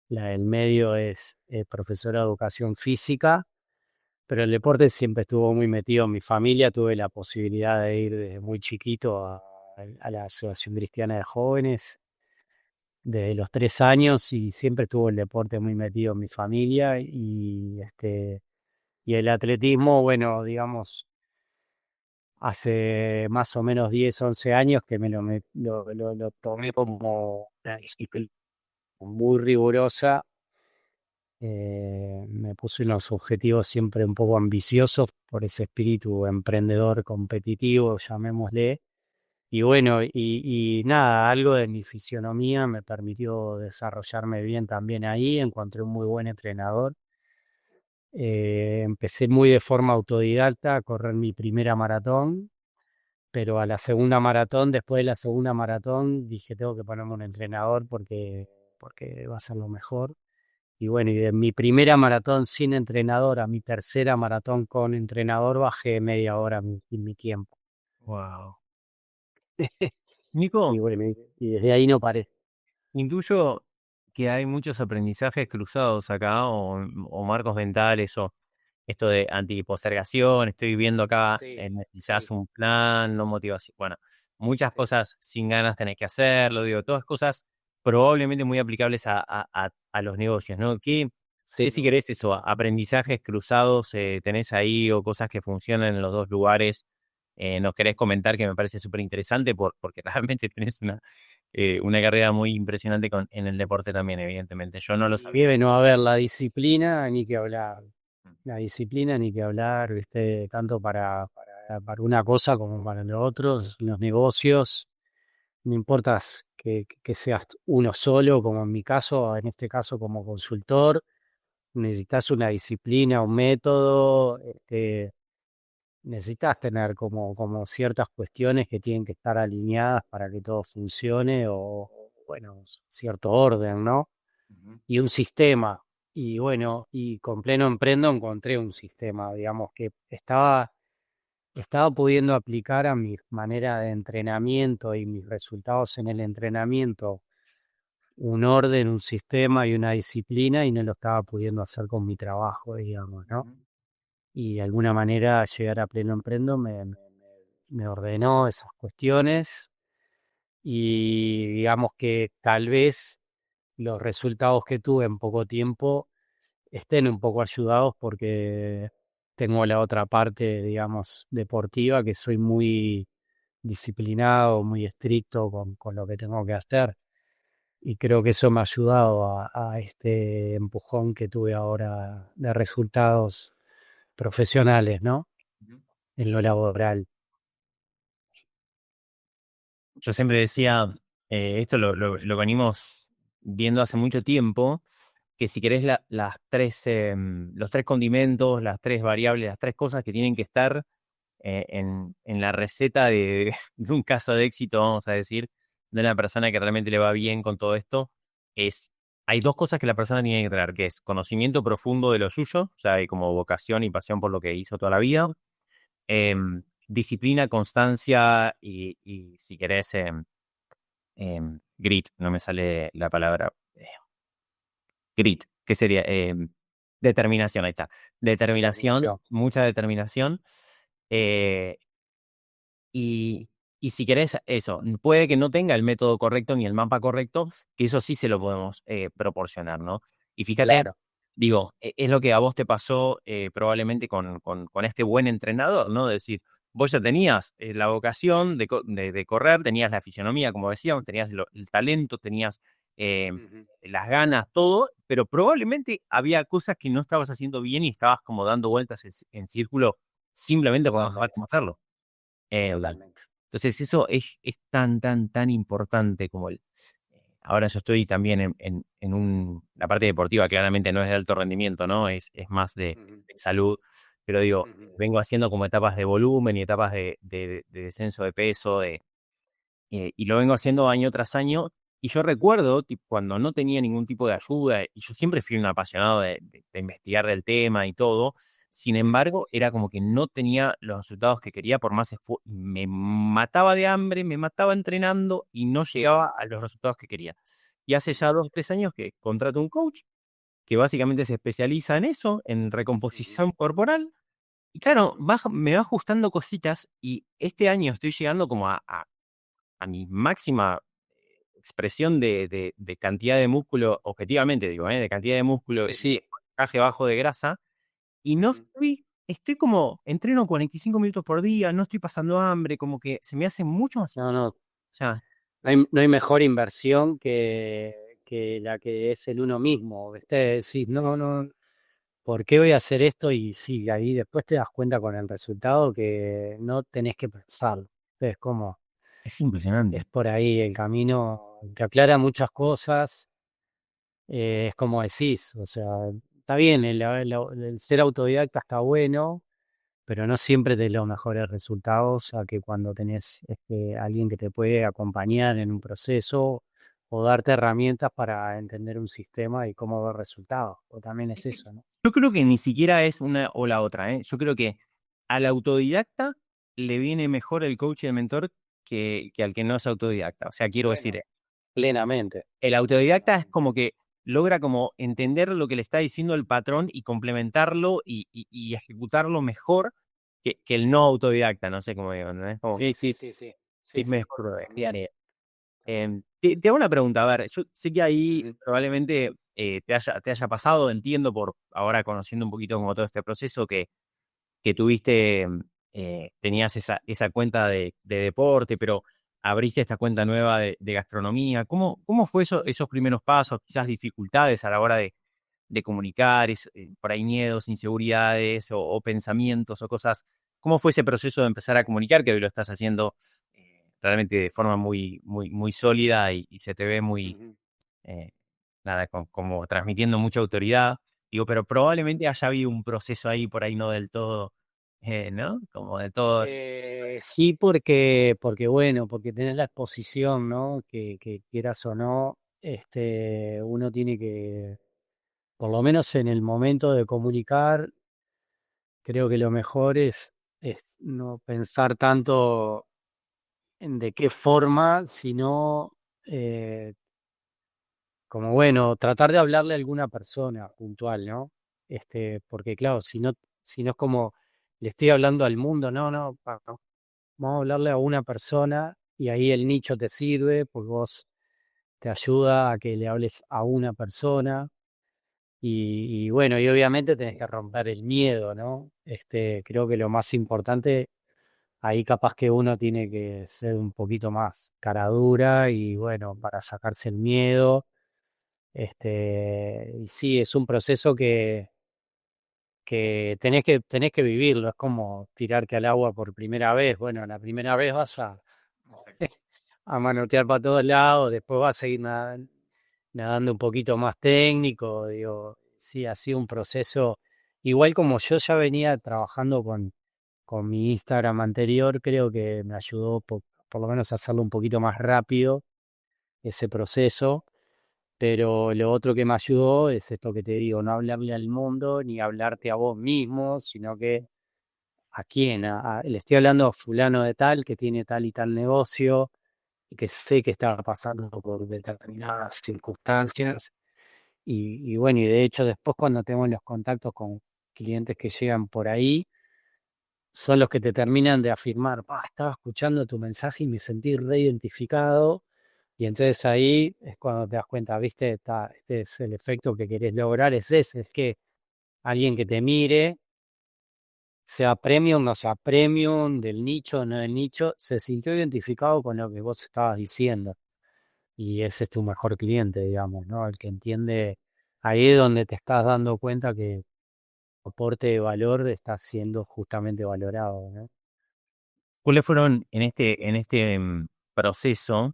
la del medio es profesora de educación física. Pero el deporte siempre estuvo muy metido en mi familia. Tuve la posibilidad de ir desde muy chiquito a la Asociación Cristiana de Jóvenes, desde los 3 años, y siempre estuvo el deporte muy metido en mi familia. Y el atletismo, bueno, digamos, hace más o menos 10 11 años que lo tomé como una disciplina muy rigurosa. Me puse unos objetivos siempre un poco ambiciosos por ese espíritu emprendedor competitivo, llamémosle. Y bueno, y nada, algo de mi fisionomía me permitió desarrollarme bien también ahí. Encontré un muy buen entrenador. Empecé muy de forma autodidacta a correr mi primera maratón, pero a la segunda maratón, después de la segunda maratón, dije, tengo que ponerme un entrenador porque va a ser lo mejor. Y bueno, y de mi primera maratón sin entrenador a mi tercera maratón con entrenador bajé media hora mi tiempo. ¡Wow! Y Nico, bueno, y desde ahí no paré. intuyo que hay muchos aprendizajes cruzados acá o marcos mentales o esto de antipostergación, estoy viendo acá, Sí, necesitas sí, un plan, no motivación. Bueno, muchas sí, cosas sin ganas tenés que hacerlo, digo, todas cosas probablemente muy aplicables a los negocios, ¿no? ¿Qué sin si duda. querés eso, aprendizajes cruzados tenés ahí o cosas que funcionan en los dos lugares? Nos querés comentar que me parece súper interesante porque realmente tenés una carrera muy impresionante en el deporte también, evidentemente. Yo no lo Y sabía. bueno, a ver, la disciplina, ni que hablar. La disciplina, ni que hablar, ¿viste? Tanto para una cosa como para lo otro, los negocios. No importa que seas uno solo, como en mi caso, en este caso como consultor, necesitas una disciplina, un método, necesitas tener como ciertas cuestiones que tienen que estar alineadas para que todo funcione o, bueno, cierto orden, ¿no? Ujú, Y un sistema. Y bueno, y con Pleno Emprendo encontré un sistema, digamos, que estaba pudiendo aplicar a mi manera de entrenamiento y mis resultados en el entrenamiento un orden, un sistema y una disciplina, y no lo estaba pudiendo hacer con mi trabajo, digamos, ¿no? ujú, Y de alguna manera llegar a Pleno Emprendo me ordenó esas cuestiones, y digamos que tal vez los resultados que tuve en poco tiempo estén un poco ayudados porque tengo la otra parte, digamos, deportiva, que soy muy disciplinado, muy estricto con lo que tengo que hacer. Y creo que eso me ha ayudado a este empujón que tuve ahora de resultados profesionales, ¿no? ujú. En lo laboral. Yo siempre decía, Esto lo venimos viendo hace mucho tiempo, que si querés las tres, los tres condimentos, las tres variables, las tres cosas que tienen que estar en la receta de, de un caso de éxito, vamos a decir, de una persona que realmente le va bien con todo esto, es, hay dos cosas que la persona tiene que tener, que es conocimiento profundo de lo suyo, o sea, hay como vocación y pasión por lo que hizo toda la vida, disciplina, constancia y si querés, grit, no me sale la palabra, grit, ¿qué sería? Determinación, ahí está. Determinación, Determinación. mucha determinación. eh, y, y si querés eso, puede que no tenga el método correcto ni el mapa correcto, que eso sí se lo podemos proporcionar, ¿no? Y fíjate, Claro. digo, es lo que a vos te pasó probablemente con este buen entrenador, ¿no? Es decir, vos ya tenías la vocación de correr, tenías la fisionomía, como decíamos, tenías el talento, tenías eh, Ujú. las ganas, todo, pero probablemente había cosas que no estabas haciendo bien y estabas como dando vueltas en círculo simplemente por no saber Totalmente, cómo hacerlo. Dale. totalmente. Entonces eso es tan, tan, tan importante como el... Ahora yo estoy también en la parte deportiva, claramente no es de alto rendimiento, ¿no? Es más Ujú, de salud, pero digo, ujú. vengo haciendo como etapas de volumen y etapas de descenso de peso, y lo vengo haciendo año tras año. Y yo recuerdo cuando no tenía ningún tipo de ayuda, y yo siempre fui un apasionado de investigar del tema y todo, sin embargo, era como que no tenía los resultados que quería por más esfuerzo. Me mataba de hambre, me mataba entrenando y no llegaba a los resultados que quería. Y hace ya 2 o 3 años que contrato un coach que básicamente se especializa en eso, en Ujú. recomposición corporal. Y claro, me va ajustando cositas y este año estoy llegando como a mi máxima expresión de cantidad de músculo, objetivamente digo, de cantidad de músculo Sí, y sí. porcentaje bajo de grasa, y no Ujú. estoy como, entreno 45 minutos por día, no estoy pasando hambre, como que se me hace mucho más, o No, no, sea, no hay mejor inversión que la que es el uno mismo. ¿Viste? Decís, no, no, ¿por qué voy a hacer esto? Y sí, ahí después te das cuenta con el resultado que no tenés que pensarlo. Es como, es impresionante. es por ahí el camino, te aclara muchas cosas. Es como decís, o sea, está bien, el ser autodidacta está bueno, pero no siempre te los mejores resultados a que cuando tenés alguien que te puede acompañar en un proceso o darte herramientas para entender un sistema y cómo ver resultados. O también es eso, ¿no? Yo creo que ni siquiera es una o la otra, ¿eh? Yo creo que al autodidacta le viene mejor el coach y el mentor que al que no es autodidacta. O sea, quiero decir, Bueno, plenamente. el autodidacta es Plenamente. como que logra como entender lo que le está diciendo el patrón y complementarlo y ejecutarlo mejor que el no autodidacta, no sé cómo digo, ¿no? Es como Sí, sí, sí, sí. Sí, es sí, mejor también. También. te hago una pregunta, a ver, yo sé que ahí Ujú, probablemente te haya pasado, entiendo por ahora conociendo un poquito como todo este proceso que tuviste, tenías esa cuenta de deporte, pero abriste esta cuenta nueva de gastronomía. ¿Cómo fue esos primeros pasos? Quizás dificultades a la hora de comunicar, por ahí miedos, inseguridades o pensamientos o cosas. ¿Cómo fue ese proceso de empezar a comunicar que hoy lo estás haciendo realmente de forma muy, muy, muy sólida y se te ve muy, ujú. eh, nada, como transmitiendo mucha autoridad? Digo, pero probablemente haya habido un proceso ahí por ahí no del todo, ¿no? Como del todo. Sí, porque bueno, porque tenés la exposición, ¿no? Que quieras o no, uno tiene que, por lo menos en el momento de comunicar, creo que lo mejor es no pensar tanto en de qué forma, sino como bueno, tratar de hablarle a alguna persona puntual, ¿no? Porque claro, si no es como le estoy hablando al mundo, no, no, vamos a hablarle a una persona y ahí el nicho te sirve, pues vos te ayuda a que le hables a una persona y bueno, y obviamente tenés que romper el miedo, ¿no? Creo que lo más importante, ahí capaz que uno tiene que ser un poquito más cara dura y bueno, para sacarse el miedo. Y sí, es un proceso que tenés que vivirlo, es como tirarte al agua por primera vez. Bueno, la primera vez a manotear para todos lados, después va a seguir nadando un poquito más técnico, digo, sí, ha sido un proceso, igual como yo ya venía trabajando con mi Instagram anterior, creo que me ayudó por lo menos a hacerlo un poquito más rápido ese proceso, pero lo otro que me ayudó es esto que te digo, no hablarle al mundo ni hablarte a vos mismo, sino que a quién, le estoy hablando a fulano de tal que tiene tal y tal negocio y que sé que está pasando por determinadas circunstancias. Y bueno, y de hecho después cuando tengo los contactos con clientes que llegan por ahí, son los que te terminan de afirmar, estaba escuchando tu mensaje y me sentí reidentificado. Y entonces ahí es cuando te das cuenta, viste, este es el efecto que querés lograr, es ese, es que alguien que te mire, sea premium, no sea premium, del nicho, no del nicho, se sintió identificado con lo que vos estabas diciendo. Y ese es tu mejor cliente, digamos, ¿no? El que entiende, ahí es donde te estás dando cuenta que tu aporte de valor está siendo justamente valorado, ¿no? ¿Cuáles fueron en este proceso,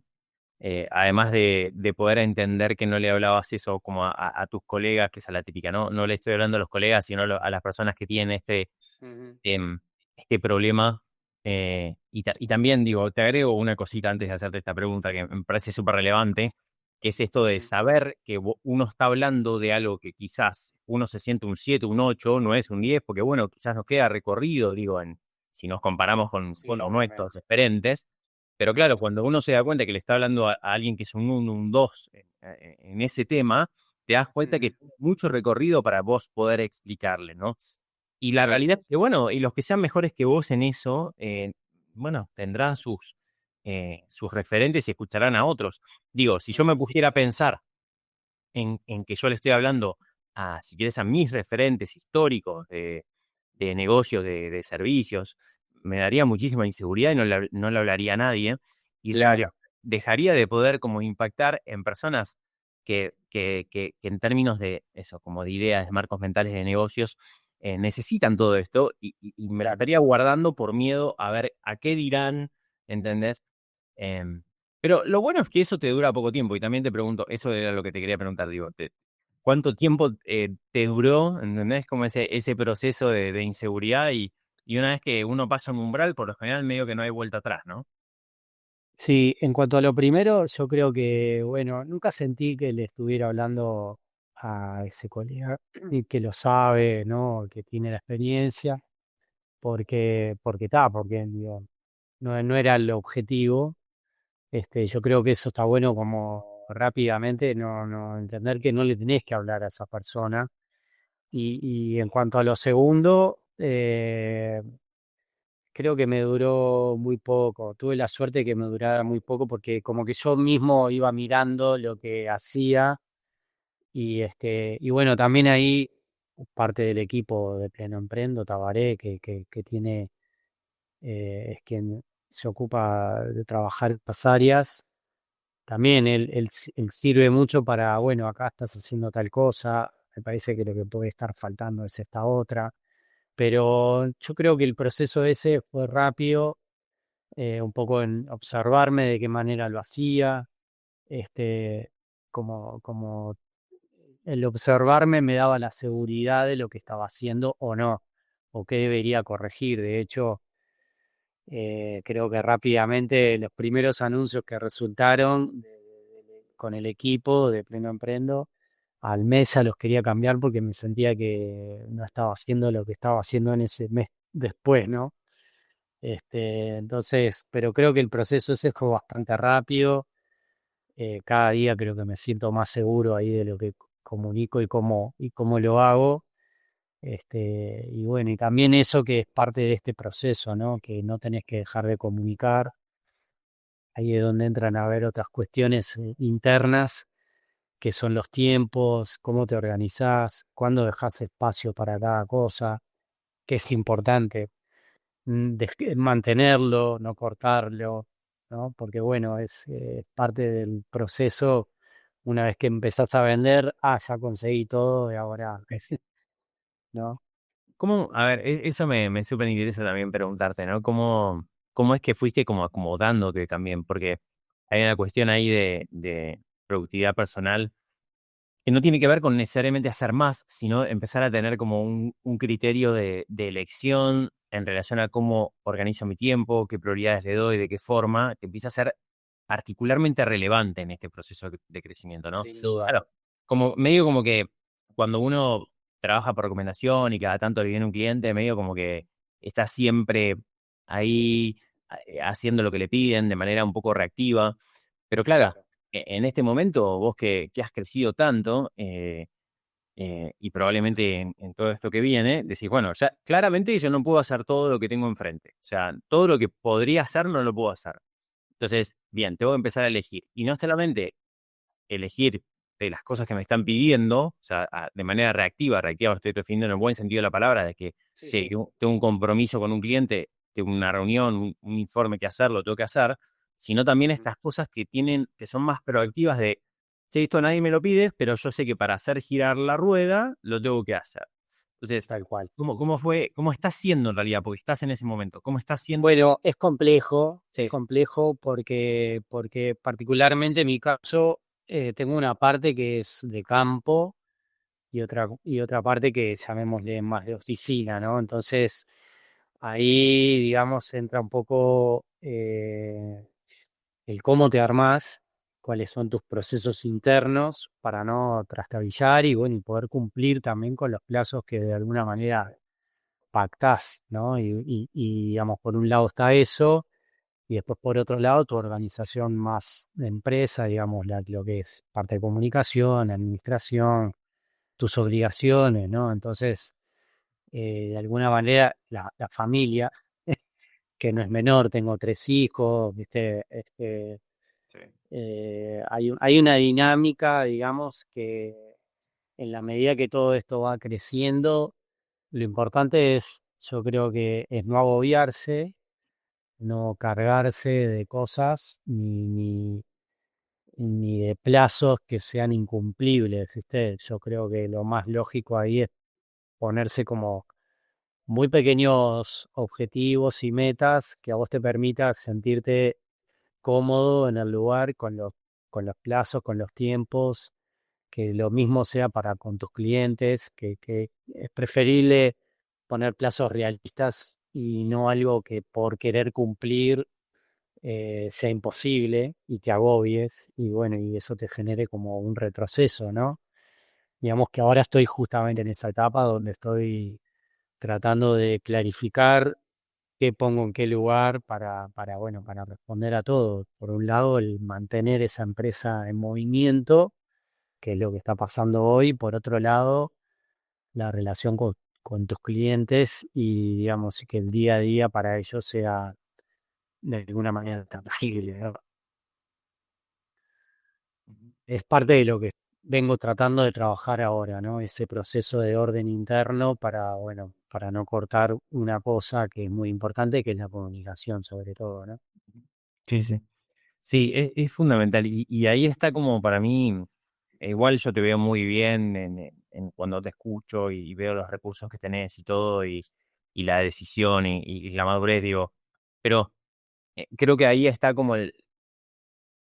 además de poder entender que no le hablabas eso como a tus colegas, que esa es la típica, ¿no? No le estoy hablando a los colegas, sino a las personas que tienen Ujú, em, este problema. Y también digo, te agrego una cosita antes de hacerte esta pregunta que me parece súper relevante, que es esto de ujú. saber que uno está hablando de algo que quizás uno se siente un 7 un 8 no es un 10 porque bueno, quizás nos queda recorrido, digo, si nos comparamos con Sí, los nuestros totalmente. referentes. Pero claro, cuando uno se da cuenta que le está hablando a alguien que es un 1, un 2 en ese tema, te das cuenta que Ujú. tiene mucho recorrido para vos poder explicarle, ¿no? Y la Sí. realidad es que, bueno, y los que sean mejores que vos en eso, bueno, tendrán sus referentes y escucharán a otros. Digo, si yo me Ujú. pusiera a pensar en que yo le estoy hablando si quieres, a mis referentes históricos de negocios, de servicios, me daría muchísima inseguridad y no le hablaría a nadie. Y Claro. dejaría de poder como impactar en personas que en términos de eso, como de ideas, de marcos mentales de negocios, necesitan todo esto y me la Claro. estaría guardando por miedo a ver a qué dirán, ¿entendés? Em, pero lo bueno es que eso te dura poco tiempo y también te pregunto, eso era lo que te quería preguntar, digo, ¿cuánto tiempo te duró, ¿entendés? Como ese proceso de inseguridad y una vez que uno pasa un umbral, por lo general medio que no hay vuelta atrás, ¿no? Sí, en cuanto a lo primero, yo creo que, bueno, nunca sentí que le estuviera hablando a ese colega y que lo sabe, ¿no? Que tiene la experiencia, porque digo, no era el objetivo. Yo creo que eso está bueno como rápidamente, no entender que no le tenés que hablar a esa persona. Y en cuanto a lo segundo, creo que me duró muy poco. Tuve la suerte de que me durara muy poco porque como que yo mismo iba mirando lo que hacía y bueno, también ahí parte del equipo de Pleno Emprendo, Tabaré, que tiene, es quien se ocupa de trabajar estas áreas. También él sirve mucho para, bueno, acá estás haciendo tal cosa, me parece que lo que puede estar faltando es esta otra. Pero yo creo que el proceso ese fue rápido, un poco en observarme de qué manera lo hacía, este, como el observarme me daba la seguridad de lo que estaba haciendo o no, o qué debería corregir. De hecho, creo que rápidamente los primeros anuncios que resultaron con el equipo de Pleno Emprendo, al mes ya los quería cambiar porque me sentía que no estaba haciendo lo que estaba haciendo en ese mes después, ¿no? Entonces, pero creo que el proceso ese fue bastante rápido. Cada día creo que me siento más seguro ahí de lo que comunico y cómo lo hago. Y bueno, y también eso que es parte de este proceso, ¿no? Que no tenés que dejar de comunicar. Ahí es donde entran a ver otras cuestiones internas, que son los tiempos, cómo te organizás, cuándo dejas espacio para cada cosa, que es importante. Mantenerlo, no cortarlo, ¿no? Porque bueno, es parte del proceso. Una vez que empezás a vender, ya conseguí todo y ahora, ¿no? ¿Cómo? A ver, eso me súper interesa también preguntarte, ¿no? ¿Cómo es que fuiste como acomodándote también? Porque hay una cuestión ahí de productividad personal que no tiene que ver con necesariamente hacer más, sino empezar a tener como un criterio de elección en relación a cómo organizo mi tiempo, qué prioridades le doy, de qué forma, que empieza a ser particularmente relevante en este proceso de crecimiento, ¿no? Sin duda. Claro, como medio como que cuando uno trabaja por recomendación y cada tanto le viene un cliente, medio como que está siempre ahí haciendo lo que le piden de manera un poco reactiva. Pero claro, Claro. en este momento, vos que has crecido tanto, y probablemente en todo esto que viene, decís, bueno, ya claramente yo no puedo hacer todo lo que tengo enfrente. O sea, todo lo que podría hacer no lo puedo hacer. Entonces, bien, tengo que empezar a elegir. Y no solamente elegir de las cosas que me están pidiendo, o sea, de manera reactiva, reactiva lo estoy definiendo en el buen sentido de la palabra, de que, Sí, che, sí. tengo un compromiso con un cliente, tengo una reunión, un informe que hacer, lo tengo que hacer, sino también Ujú. estas cosas que tienen, que son más proactivas de, che, esto nadie me lo pide, pero yo sé que para hacer girar la rueda, lo tengo que hacer. Entonces, Tal cual. ¿cómo fue, cómo estás siendo en realidad? Porque estás en ese momento, ¿cómo estás siendo? Bueno, es Sí, complejo porque particularmente en mi caso tengo una parte que es de campo y otra parte que llamémosle más de oficina, ¿no? Entonces ahí, digamos, entra un poco el cómo te armás, cuáles son tus procesos internos para no trastabillar y bueno, y poder cumplir también con los plazos que de alguna manera pactás, ¿no? Digamos, por un lado está eso, y después por otro lado tu organización más de empresa, digamos, lo que es parte de comunicación, administración, tus obligaciones, ¿no? Entonces, de alguna manera, la familia, que no es menor, tengo tres hijos, ¿viste? sí. Hay una dinámica, digamos, que en la medida que todo esto va creciendo, lo importante es, yo creo que es no agobiarse, no cargarse de cosas ni de plazos que sean incumplibles, ¿viste? Yo creo que lo más lógico ahí es ponerse como muy pequeños objetivos y metas que a vos te permita sentirte cómodo en el lugar con los plazos, con los tiempos, que lo mismo sea para con tus clientes, que es preferible poner plazos realistas y no algo que por querer cumplir sea imposible y te agobies y bueno, y eso te genere como un retroceso, ¿no? Digamos que ahora estoy justamente en esa etapa donde estoy tratando de clarificar qué pongo en qué lugar bueno, para responder a todo. Por un lado, el mantener esa empresa en movimiento, que es lo que está pasando hoy. Por otro lado, la relación con tus clientes y, digamos, que el día a día para ellos sea de alguna manera tangible, ¿no? Ujú. Es parte de lo que vengo tratando de trabajar ahora, ¿no? Ese proceso de orden interno para, bueno, para no cortar una cosa que es muy importante, que es la comunicación sobre todo, ¿no? Sí, sí. Sí, es fundamental. Y ahí está como para mí, igual yo te veo muy bien en cuando te escucho y veo los recursos que tenés y todo, y la decisión y la madurez, digo. Pero creo que ahí está como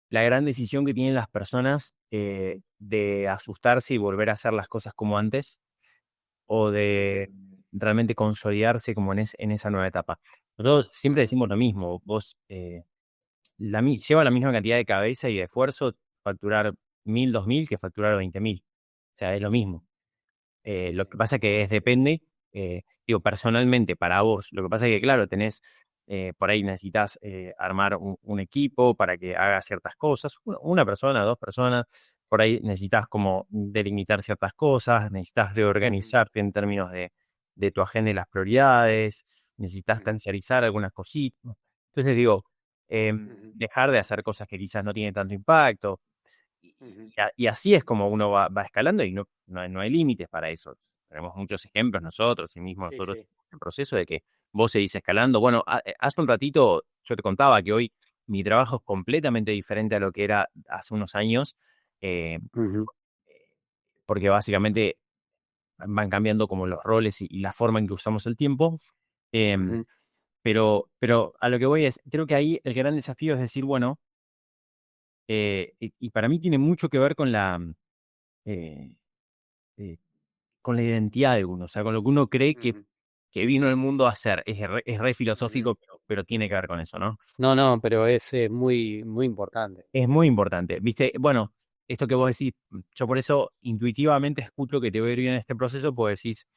la gran decisión que tienen las personas de asustarse y volver a hacer las cosas como antes, o de realmente consolidarse como en esa nueva etapa. Nosotros siempre Ujú, decimos lo mismo, vos lleva la misma cantidad de cabeza y de esfuerzo facturar 1000, 2000 que facturar 20.000. O sea, es lo mismo. sí, Lo sí. que pasa que es depende, digo, personalmente para vos. Lo que pasa es que, claro, tenés, por ahí necesitas armar un equipo para que haga ciertas cosas. Una persona, dos personas. Por ahí necesitas como delimitar ciertas cosas, necesitas Ujú, reorganizarte en términos de tu agenda y las prioridades, necesitas ujú, terciarizar algunas cositas. Entonces digo, ujú, dejar de hacer cosas que quizás no tienen tanto impacto. ujú, Y así es como uno va escalando y no hay límites para eso. Tenemos muchos ejemplos nosotros y mismo sí, nosotros sí. en proceso de que vos seguís escalando. Bueno, hace un ratito yo te contaba que hoy mi trabajo es completamente diferente a lo que era hace unos años, eh, Ujú, porque básicamente van cambiando como los roles y la forma en que usamos el tiempo. em, ujú, pero a lo que voy es, creo que ahí el gran desafío es decir, bueno, y para mí tiene mucho que ver eh, eh, con la identidad de uno, o sea, con lo que uno cree Ujú, que vino al mundo a hacer. Es re ujú. filosófico, pero tiene que ver con eso, ¿no? No, no, pero es muy, muy importante. Es muy importante, ¿viste? Bueno, esto que vos decís, yo por eso intuitivamente escucho que te va a ir bien en este proceso, pues decís,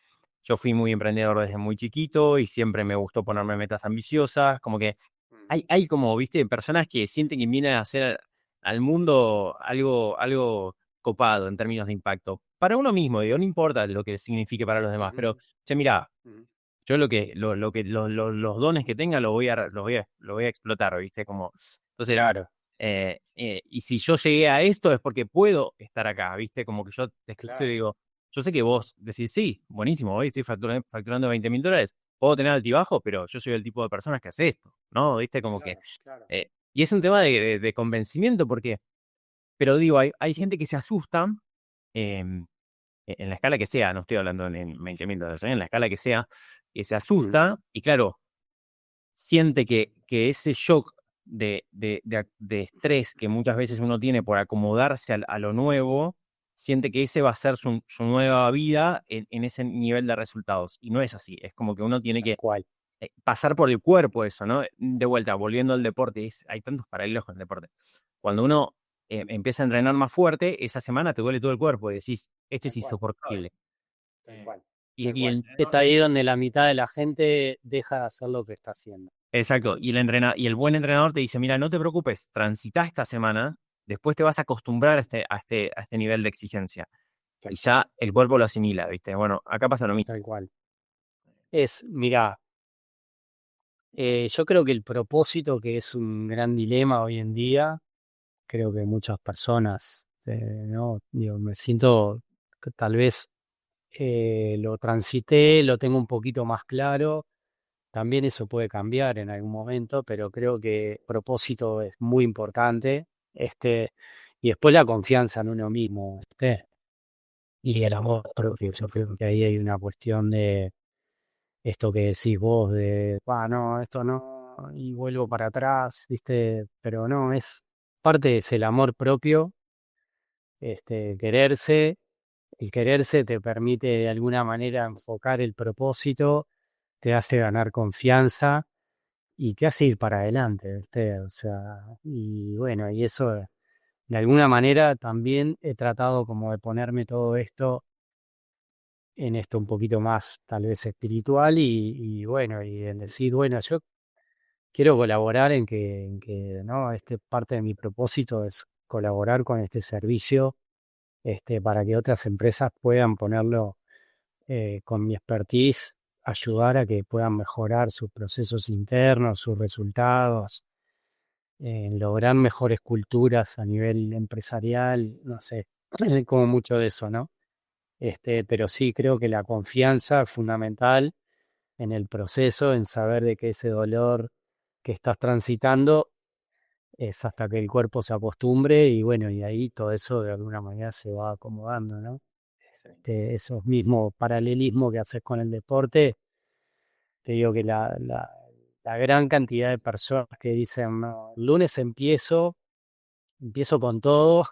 yo fui muy emprendedor desde muy chiquito y siempre me gustó ponerme metas ambiciosas, como que Ujú, hay como, ¿viste? Personas que sienten que vienen a hacer al mundo algo copado en términos de impacto. Para uno mismo, digo, no importa lo que signifique para los demás, ujú, pero, che, mira, ujú, yo los dones que tenga los voy a explotar, ¿viste? Como, entonces, claro, y si yo llegué a esto es porque puedo estar acá, ¿viste? Como que yo te escucho y claro, digo, yo sé que vos decís, sí, buenísimo, hoy estoy facturando $20.000, puedo tener altibajo, pero yo soy el tipo de personas que hace esto, ¿no? ¿Viste? Como que, claro, claro. y es un tema de convencimiento porque, pero digo, hay gente que se asusta, em, en la escala que sea, no estoy hablando en $20.000, en la escala que sea, que se Ujú, asusta y claro, siente que ese shock de estrés que muchas veces uno tiene por acomodarse a lo nuevo, siente que ese va a ser su nueva vida en ese nivel de resultados. Y no es así, es como que uno tiene tal que cual. pasar por el cuerpo eso, ¿no? De vuelta, volviendo al deporte, hay tantos paralelos con el deporte. Cuando uno empieza a entrenar más fuerte, esa semana te duele todo el cuerpo y decís, esto es Tal cual, insoportable. tal cual, tal Y cual. el Está ahí donde la mitad de la gente deja de hacer lo que está haciendo. Exacto, y el buen entrenador te dice, mira, no te preocupes, transita esta semana, después te vas a acostumbrar a este nivel de exigencia. Y Tal cual, ya el cuerpo lo asimila, ¿viste? Bueno, acá pasa lo mismo. tal cual. Mirá, yo creo que el propósito, que es un gran dilema hoy en día, creo que muchas personas, ¿no? Digo, me siento que tal vez lo transité, lo tengo un poquito más claro. También eso puede cambiar en algún momento, pero creo que propósito es muy importante. Y después la confianza en uno mismo, y el amor propio. Yo creo que ahí hay una cuestión de esto que decís vos, de, no, esto no, y vuelvo para atrás, ¿viste? Pero no, parte es el amor propio, quererse. El quererse te permite de alguna manera enfocar el propósito, te hace ganar confianza y te hace ir para adelante, ¿viste? O sea, y bueno, y eso de alguna manera también he tratado como de ponerme todo esto en esto un poquito más tal vez espiritual y bueno, y en decir, bueno, yo quiero colaborar en que, ¿no? Parte de mi propósito es colaborar con este servicio, para que otras empresas puedan ponerlo, con mi expertise, ayudar a que puedan mejorar sus procesos internos, sus resultados, lograr mejores culturas a nivel empresarial, no sé, como mucho de eso, ¿no? Pero sí creo que la confianza es fundamental en el proceso, en saber de que ese dolor que estás transitando es hasta que el cuerpo se acostumbre y bueno, y ahí todo eso de alguna manera se va acomodando, ¿no? Esos mismos paralelismos que haces con el deporte, te digo que la gran cantidad de personas que dicen, no, el lunes empiezo con todo,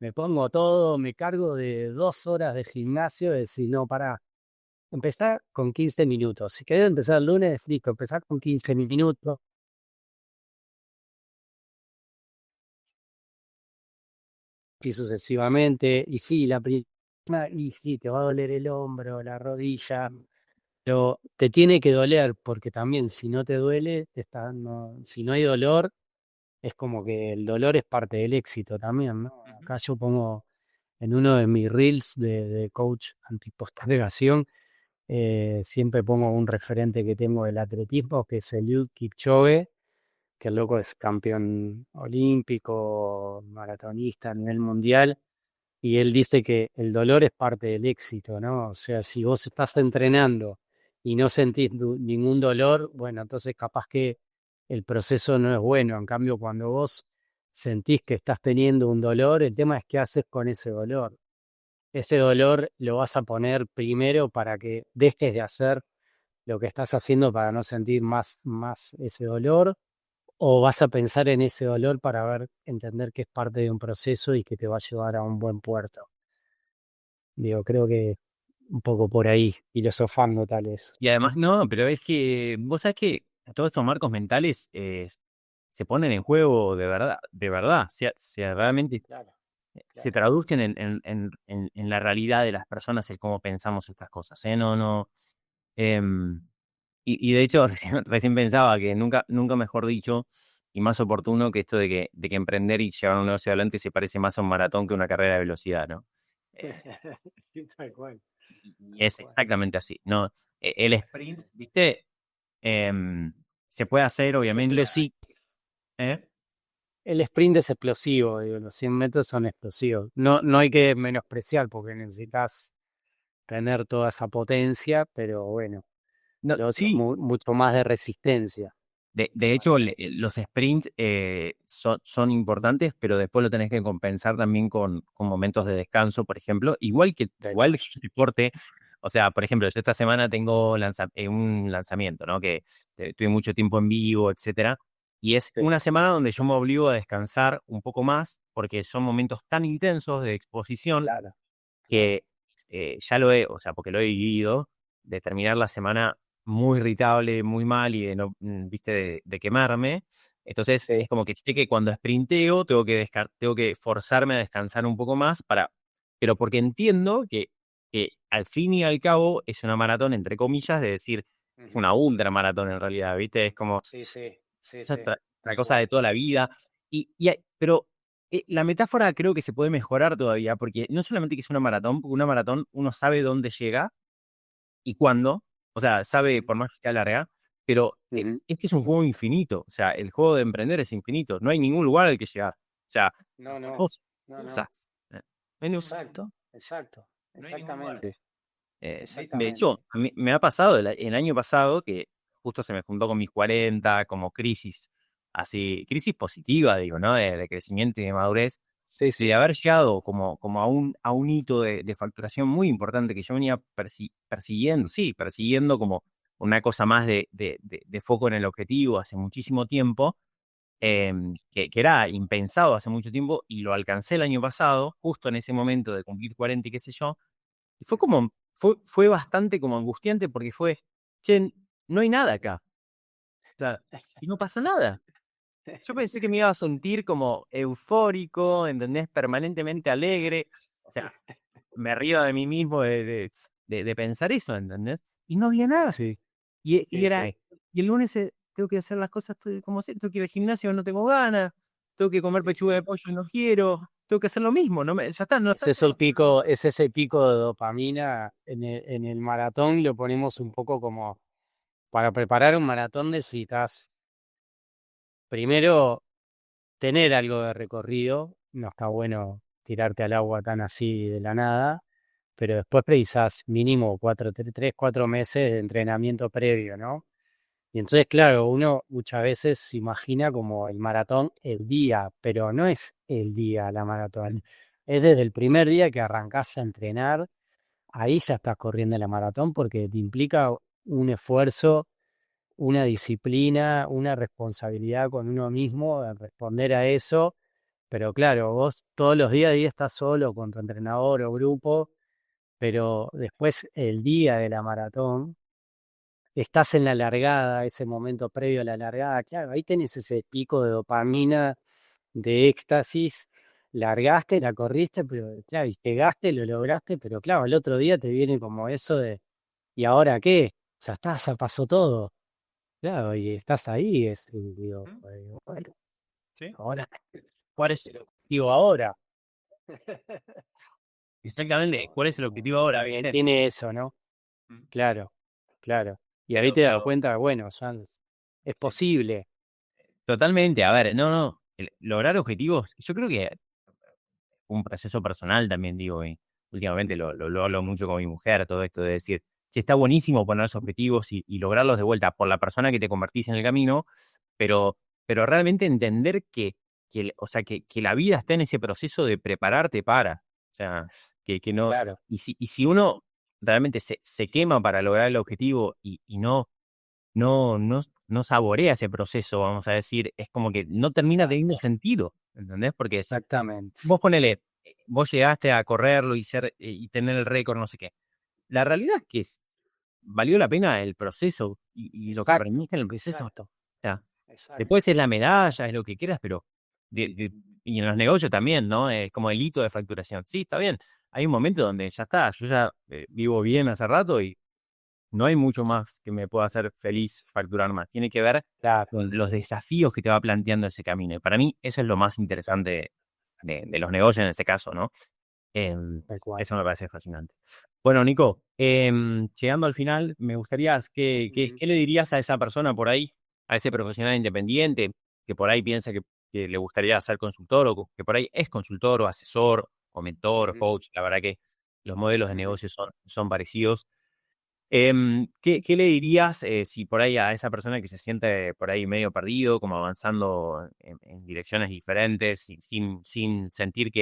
me pongo todo, me cargo de 2 horas de gimnasio, de decir, no, para empezar con 15 minutos. Si querés empezar el lunes, listo, empezar con 15 minutos, y sucesivamente. Y sí, y sí, te va a doler el hombro, la rodilla, pero te tiene que doler, porque también si no te duele, si no hay dolor, es como que el dolor es parte del éxito también, ¿no? Ujú. Acá yo pongo en uno de mis reels de coach antipostergación, siempre pongo un referente que tengo del atletismo, que es Eliud Kipchoge, que el loco es campeón olímpico, maratonista a nivel mundial, y él dice que el dolor es parte del éxito, ¿no? O sea, si vos estás entrenando y no sentís ningún dolor, bueno, entonces capaz que el proceso no es bueno. En cambio, cuando vos sentís que estás teniendo un dolor, el tema es qué haces con ese dolor. Ese dolor lo vas a poner primero para que dejes de hacer lo que estás haciendo para no sentir más ese dolor, o vas a pensar en ese dolor para entender que es parte de un proceso y que te va a llevar a un buen puerto. Digo, creo que un poco por ahí, filosofando tal vez. Y además, no, pero es que vos sabés que todos estos marcos mentales se ponen en juego de verdad. Si realmente Claro, se claro. traducen en la realidad de las personas, el cómo pensamos estas cosas, ¿eh? No, no. em, y de hecho, recién pensaba que nunca mejor dicho y más oportuno que esto de que emprender y llevar un negocio adelante se parece más a un maratón que a una carrera de velocidad, ¿no? Eh, Sí, tal cual, y tal es cual. exactamente así, ¿no? El sprint, ¿viste? Se puede hacer, Es obviamente. explosivo. ¿Eh? El sprint es explosivo, digo, los 100 metros son explosivos. No, no hay que menospreciar porque necesitas tener toda esa potencia, pero bueno, No, lo otro es sí, mucho más de resistencia. de hecho, los sprints son importantes, pero después lo tenés que compensar también con momentos de descanso, por ejemplo. Tal Igual cual. que el deporte. O sea, por ejemplo, yo esta semana tengo un lanzamiento, ¿no? Que tuve mucho tiempo en vivo, etcétera. Y es Sí. una semana donde yo me obligo a descansar un poco más, porque son momentos tan intensos de exposición Claro, claro. que o sea, porque lo he vivido, de terminar la semana muy irritable, muy mal y de no, viste, de quemarme. Entonces Sí. es como que sé que cuando sprinteo tengo que forzarme a descansar un poco más pero porque entiendo que al fin y al cabo es una maratón, entre comillas, de decir, es Ujú. una ultramaratón en realidad, ¿viste? Es como Sí, sí, sí, esa sí, otra tal cosa cual. de toda la vida. Pero la metáfora creo que se puede mejorar todavía, porque no solamente que es una maratón, porque una maratón uno sabe dónde llega y cuándo, o sea, sabe Ujú, por más que sea larga, pero ujú. este es un juego infinito, o sea, el juego de emprender es infinito, no hay ningún lugar al que llegar, o sea, No, no, vos no, no. pasás, no hay ningún Exacto, exacto, no hay ningún lugar. exactamente, De hecho, exactamente. a mí me ha pasado el año pasado que justo se me juntó con mis 40 como crisis, así, crisis positiva, digo, ¿no? De crecimiento y de madurez, Sí, de sí. haber llegado como a un hito de facturación muy importante que yo venía persiguiendo, sí, persiguiendo como una cosa más de foco en el objetivo hace muchísimo tiempo, Ujú, que era impensado hace mucho tiempo y lo alcancé el año pasado, justo en ese momento de cumplir 40 y qué sé yo, y ujú. fue bastante como angustiante porque che, no hay nada acá. O sea, y no pasa nada. Yo pensé que me iba a sentir como eufórico, ¿entendés? Permanentemente alegre. O sea, me río de mí mismo de pensar eso, ¿entendés? Y no había Sí, nada. sí, Y sí, era, sí, y el lunes tengo que hacer las cosas como siempre, tengo que ir al gimnasio, no tengo ganas, tengo que comer sí, pechuga de sí. pollo y no quiero, tengo que hacer lo mismo, ya está, no está. Es ese pico de dopamina en el maratón, lo ponemos un poco como para preparar un maratón necesitas primero tener algo de recorrido, no está bueno tirarte al agua tan así de la nada, pero después precisás mínimo 4 meses de entrenamiento previo, ¿no? Y entonces, claro, uno muchas veces se imagina como el maratón el día, pero no es el día la maratón. Es desde el primer día que arrancás a entrenar, ahí ya estás corriendo la maratón porque te implica un esfuerzo, una disciplina, una responsabilidad con uno mismo de responder a eso. Pero claro, vos todos los días ahí estás solo con tu entrenador o grupo, pero después el día de la maratón estás en la largada, ese momento previo a la largada, claro, ahí tenés ese pico de dopamina, de éxtasis, largaste, la corriste, pero claro, y llegaste, lo lograste, pero claro, el otro día te viene como eso de, ¿y ahora qué? Ya está, ya pasó todo, claro, y estás ahí, digo, ¿Mm? bueno, ¿Sí? ahora, ¿cuál es el objetivo ahora? Exactamente, ¿cuál es el objetivo ahora? También ¿Viste? tiene eso, ¿no? Mm. Claro, claro. Y ahí Pero, te das pero, cuenta, bueno, ya es sí, posible. totalmente, a ver, no, lograr objetivos, yo creo que un proceso personal también, digo, y últimamente lo hablo mucho con mi mujer, todo esto de decir, si está buenísimo ponerse objetivos y lograrlos de vuelta por la persona que te convertís en el camino, pero realmente entender o sea, que la vida está en ese proceso de prepararte para, o sea, que no, Claro. y si uno realmente se quema para lograr el objetivo y no no saborea ese proceso, vamos a decir, es como que no termina teniendo sentido, ¿entendés? Porque Exactamente. vos ponele, vos llegaste a correrlo y y tener el récord, no sé qué. La realidad es que valió la pena el proceso y lo que Exacto, aprendiste en el proceso. exacto, O sea, exacto. después es la medalla, es lo que quieras, pero y en los negocios también, ¿no? Es como el hito de facturación. Sí, está bien. Hay un momento donde ya está, yo ya vivo bien hace rato y no hay mucho más que me pueda hacer feliz facturar más. Tiene que ver Claro, con los desafíos que te va planteando ese camino. Y para mí eso es lo más interesante de los negocios en este caso, ¿no? Em, tal cual. Eso me parece fascinante. Bueno, Nico, llegando al final, me gustaría, Ujú, ¿qué le dirías a esa persona por ahí, a ese profesional independiente que por ahí piensa que le gustaría ser consultor o que por ahí es consultor o asesor o mentor o ujú, coach? La verdad que los modelos de ujú. negocio son parecidos. ¿Qué le dirías si por ahí a esa persona que se siente por ahí medio perdido, como avanzando en direcciones diferentes, sin sentir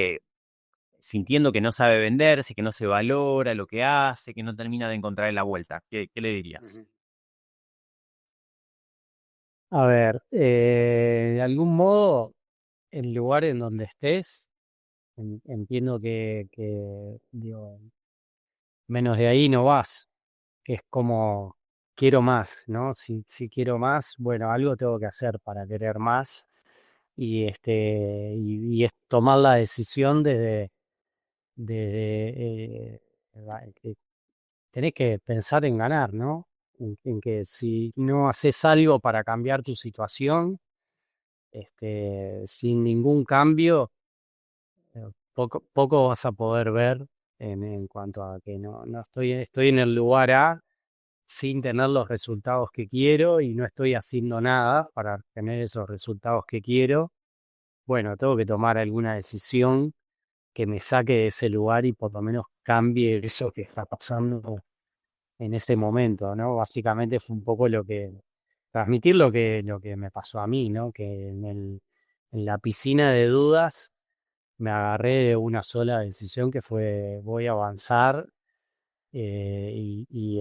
sintiendo que no sabe venderse, que no se valora lo que hace, que no termina de encontrar la vuelta? ¿Qué le dirías? Ujú. A ver, de algún modo, el lugar en donde estés, entiendo que, digo, menos de ahí no vas, que es como quiero más, ¿no? Si quiero más, bueno, algo tengo que hacer para querer más y es tomar la decisión que tenés que pensar en ganar, ¿no? En que si no haces algo para cambiar tu situación, sin ningún cambio, poco vas a poder ver en cuanto a que no estoy en el lugar A sin tener los resultados que quiero y no estoy haciendo nada para tener esos resultados que quiero. Bueno, tengo que tomar alguna decisión que me saque de ese lugar y por lo menos cambie eso que está pasando en ese momento, ¿no? Básicamente fue un poco transmitir lo que me pasó a mí, ¿no? Que en la piscina de dudas me agarré de una sola decisión que fue voy a avanzar y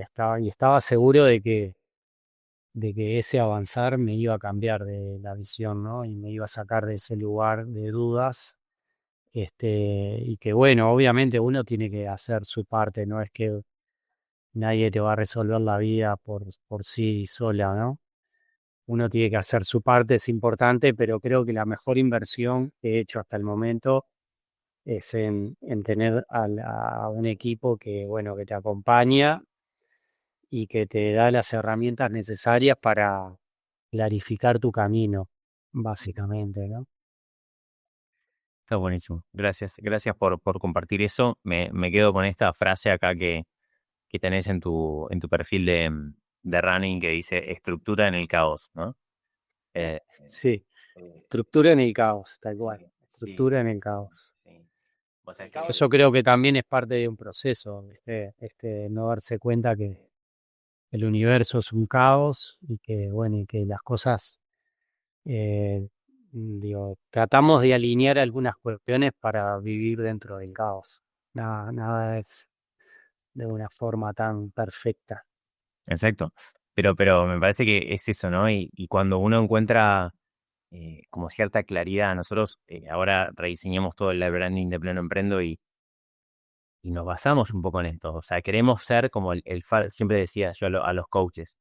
estaba seguro de que ese avanzar me iba a cambiar de la visión, ¿no? Y me iba a sacar de ese lugar de dudas. Y que bueno, obviamente uno tiene que hacer su parte, no es que nadie te va a resolver la vida por sí sola, ¿no? Uno tiene que hacer su parte, es importante, pero creo que la mejor inversión que he hecho hasta el momento es en tener a un equipo que, bueno, que te acompaña y que te da las herramientas necesarias para clarificar tu camino, básicamente, ¿no? Está buenísimo. Gracias por compartir eso. Me quedo con esta frase acá que tenés en tu perfil de running que dice estructura en el caos, ¿no? Eh, Sí, estructura en el caos, tal cual, sí, estructura en el caos. sí. Vos sabés que Eso creo que también es parte de un proceso, ¿viste? No darse cuenta que el universo es un caos y que, bueno, y que las cosas, digo, tratamos de alinear algunas cuestiones para vivir dentro del caos. Nada es de una forma tan perfecta. exacto. Pero me parece que es eso, ¿no? Y cuando uno encuentra como cierta claridad, nosotros ahora rediseñamos todo el branding de Pleno Emprendo y nos basamos un poco en esto. O sea, queremos ser como siempre decía yo a los coaches,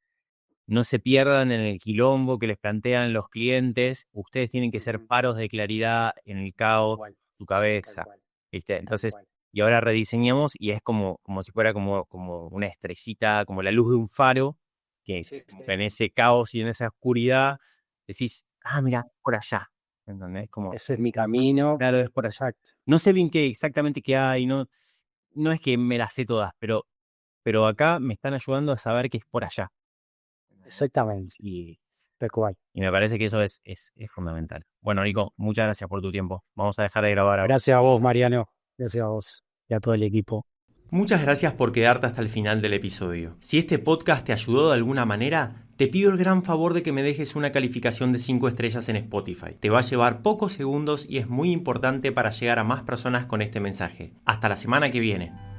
no se pierdan en el quilombo que les plantean los clientes, ustedes tienen que ser Ujú. paros de claridad en el Tal caos, cual, su tal cabeza, cual, ¿viste? tal Entonces, cual. y ahora rediseñamos y es como si fuera como una estrellita, como la luz de un faro, que Sí, como sí. que en ese caos y en esa oscuridad decís, mira, por allá, ¿entendés? Como, Ese es mi camino. claro, es por allá. Exacto, No sé bien exactamente qué hay, no es que me las sé todas, pero acá me están ayudando a saber que es por allá. exactamente, Y, tal cual. y me parece que eso es fundamental. Bueno, Nico, muchas gracias por tu tiempo. Vamos a dejar de grabar ahora. Gracias a vos, Mariano. Gracias a vos y a todo el equipo. Muchas gracias por quedarte hasta el final del episodio. Si este podcast te ayudó de alguna manera, te pido el gran favor de que me dejes una calificación de 5 estrellas en Spotify. Te va a llevar pocos segundos y es muy importante para llegar a más personas con este mensaje. Hasta la semana que viene.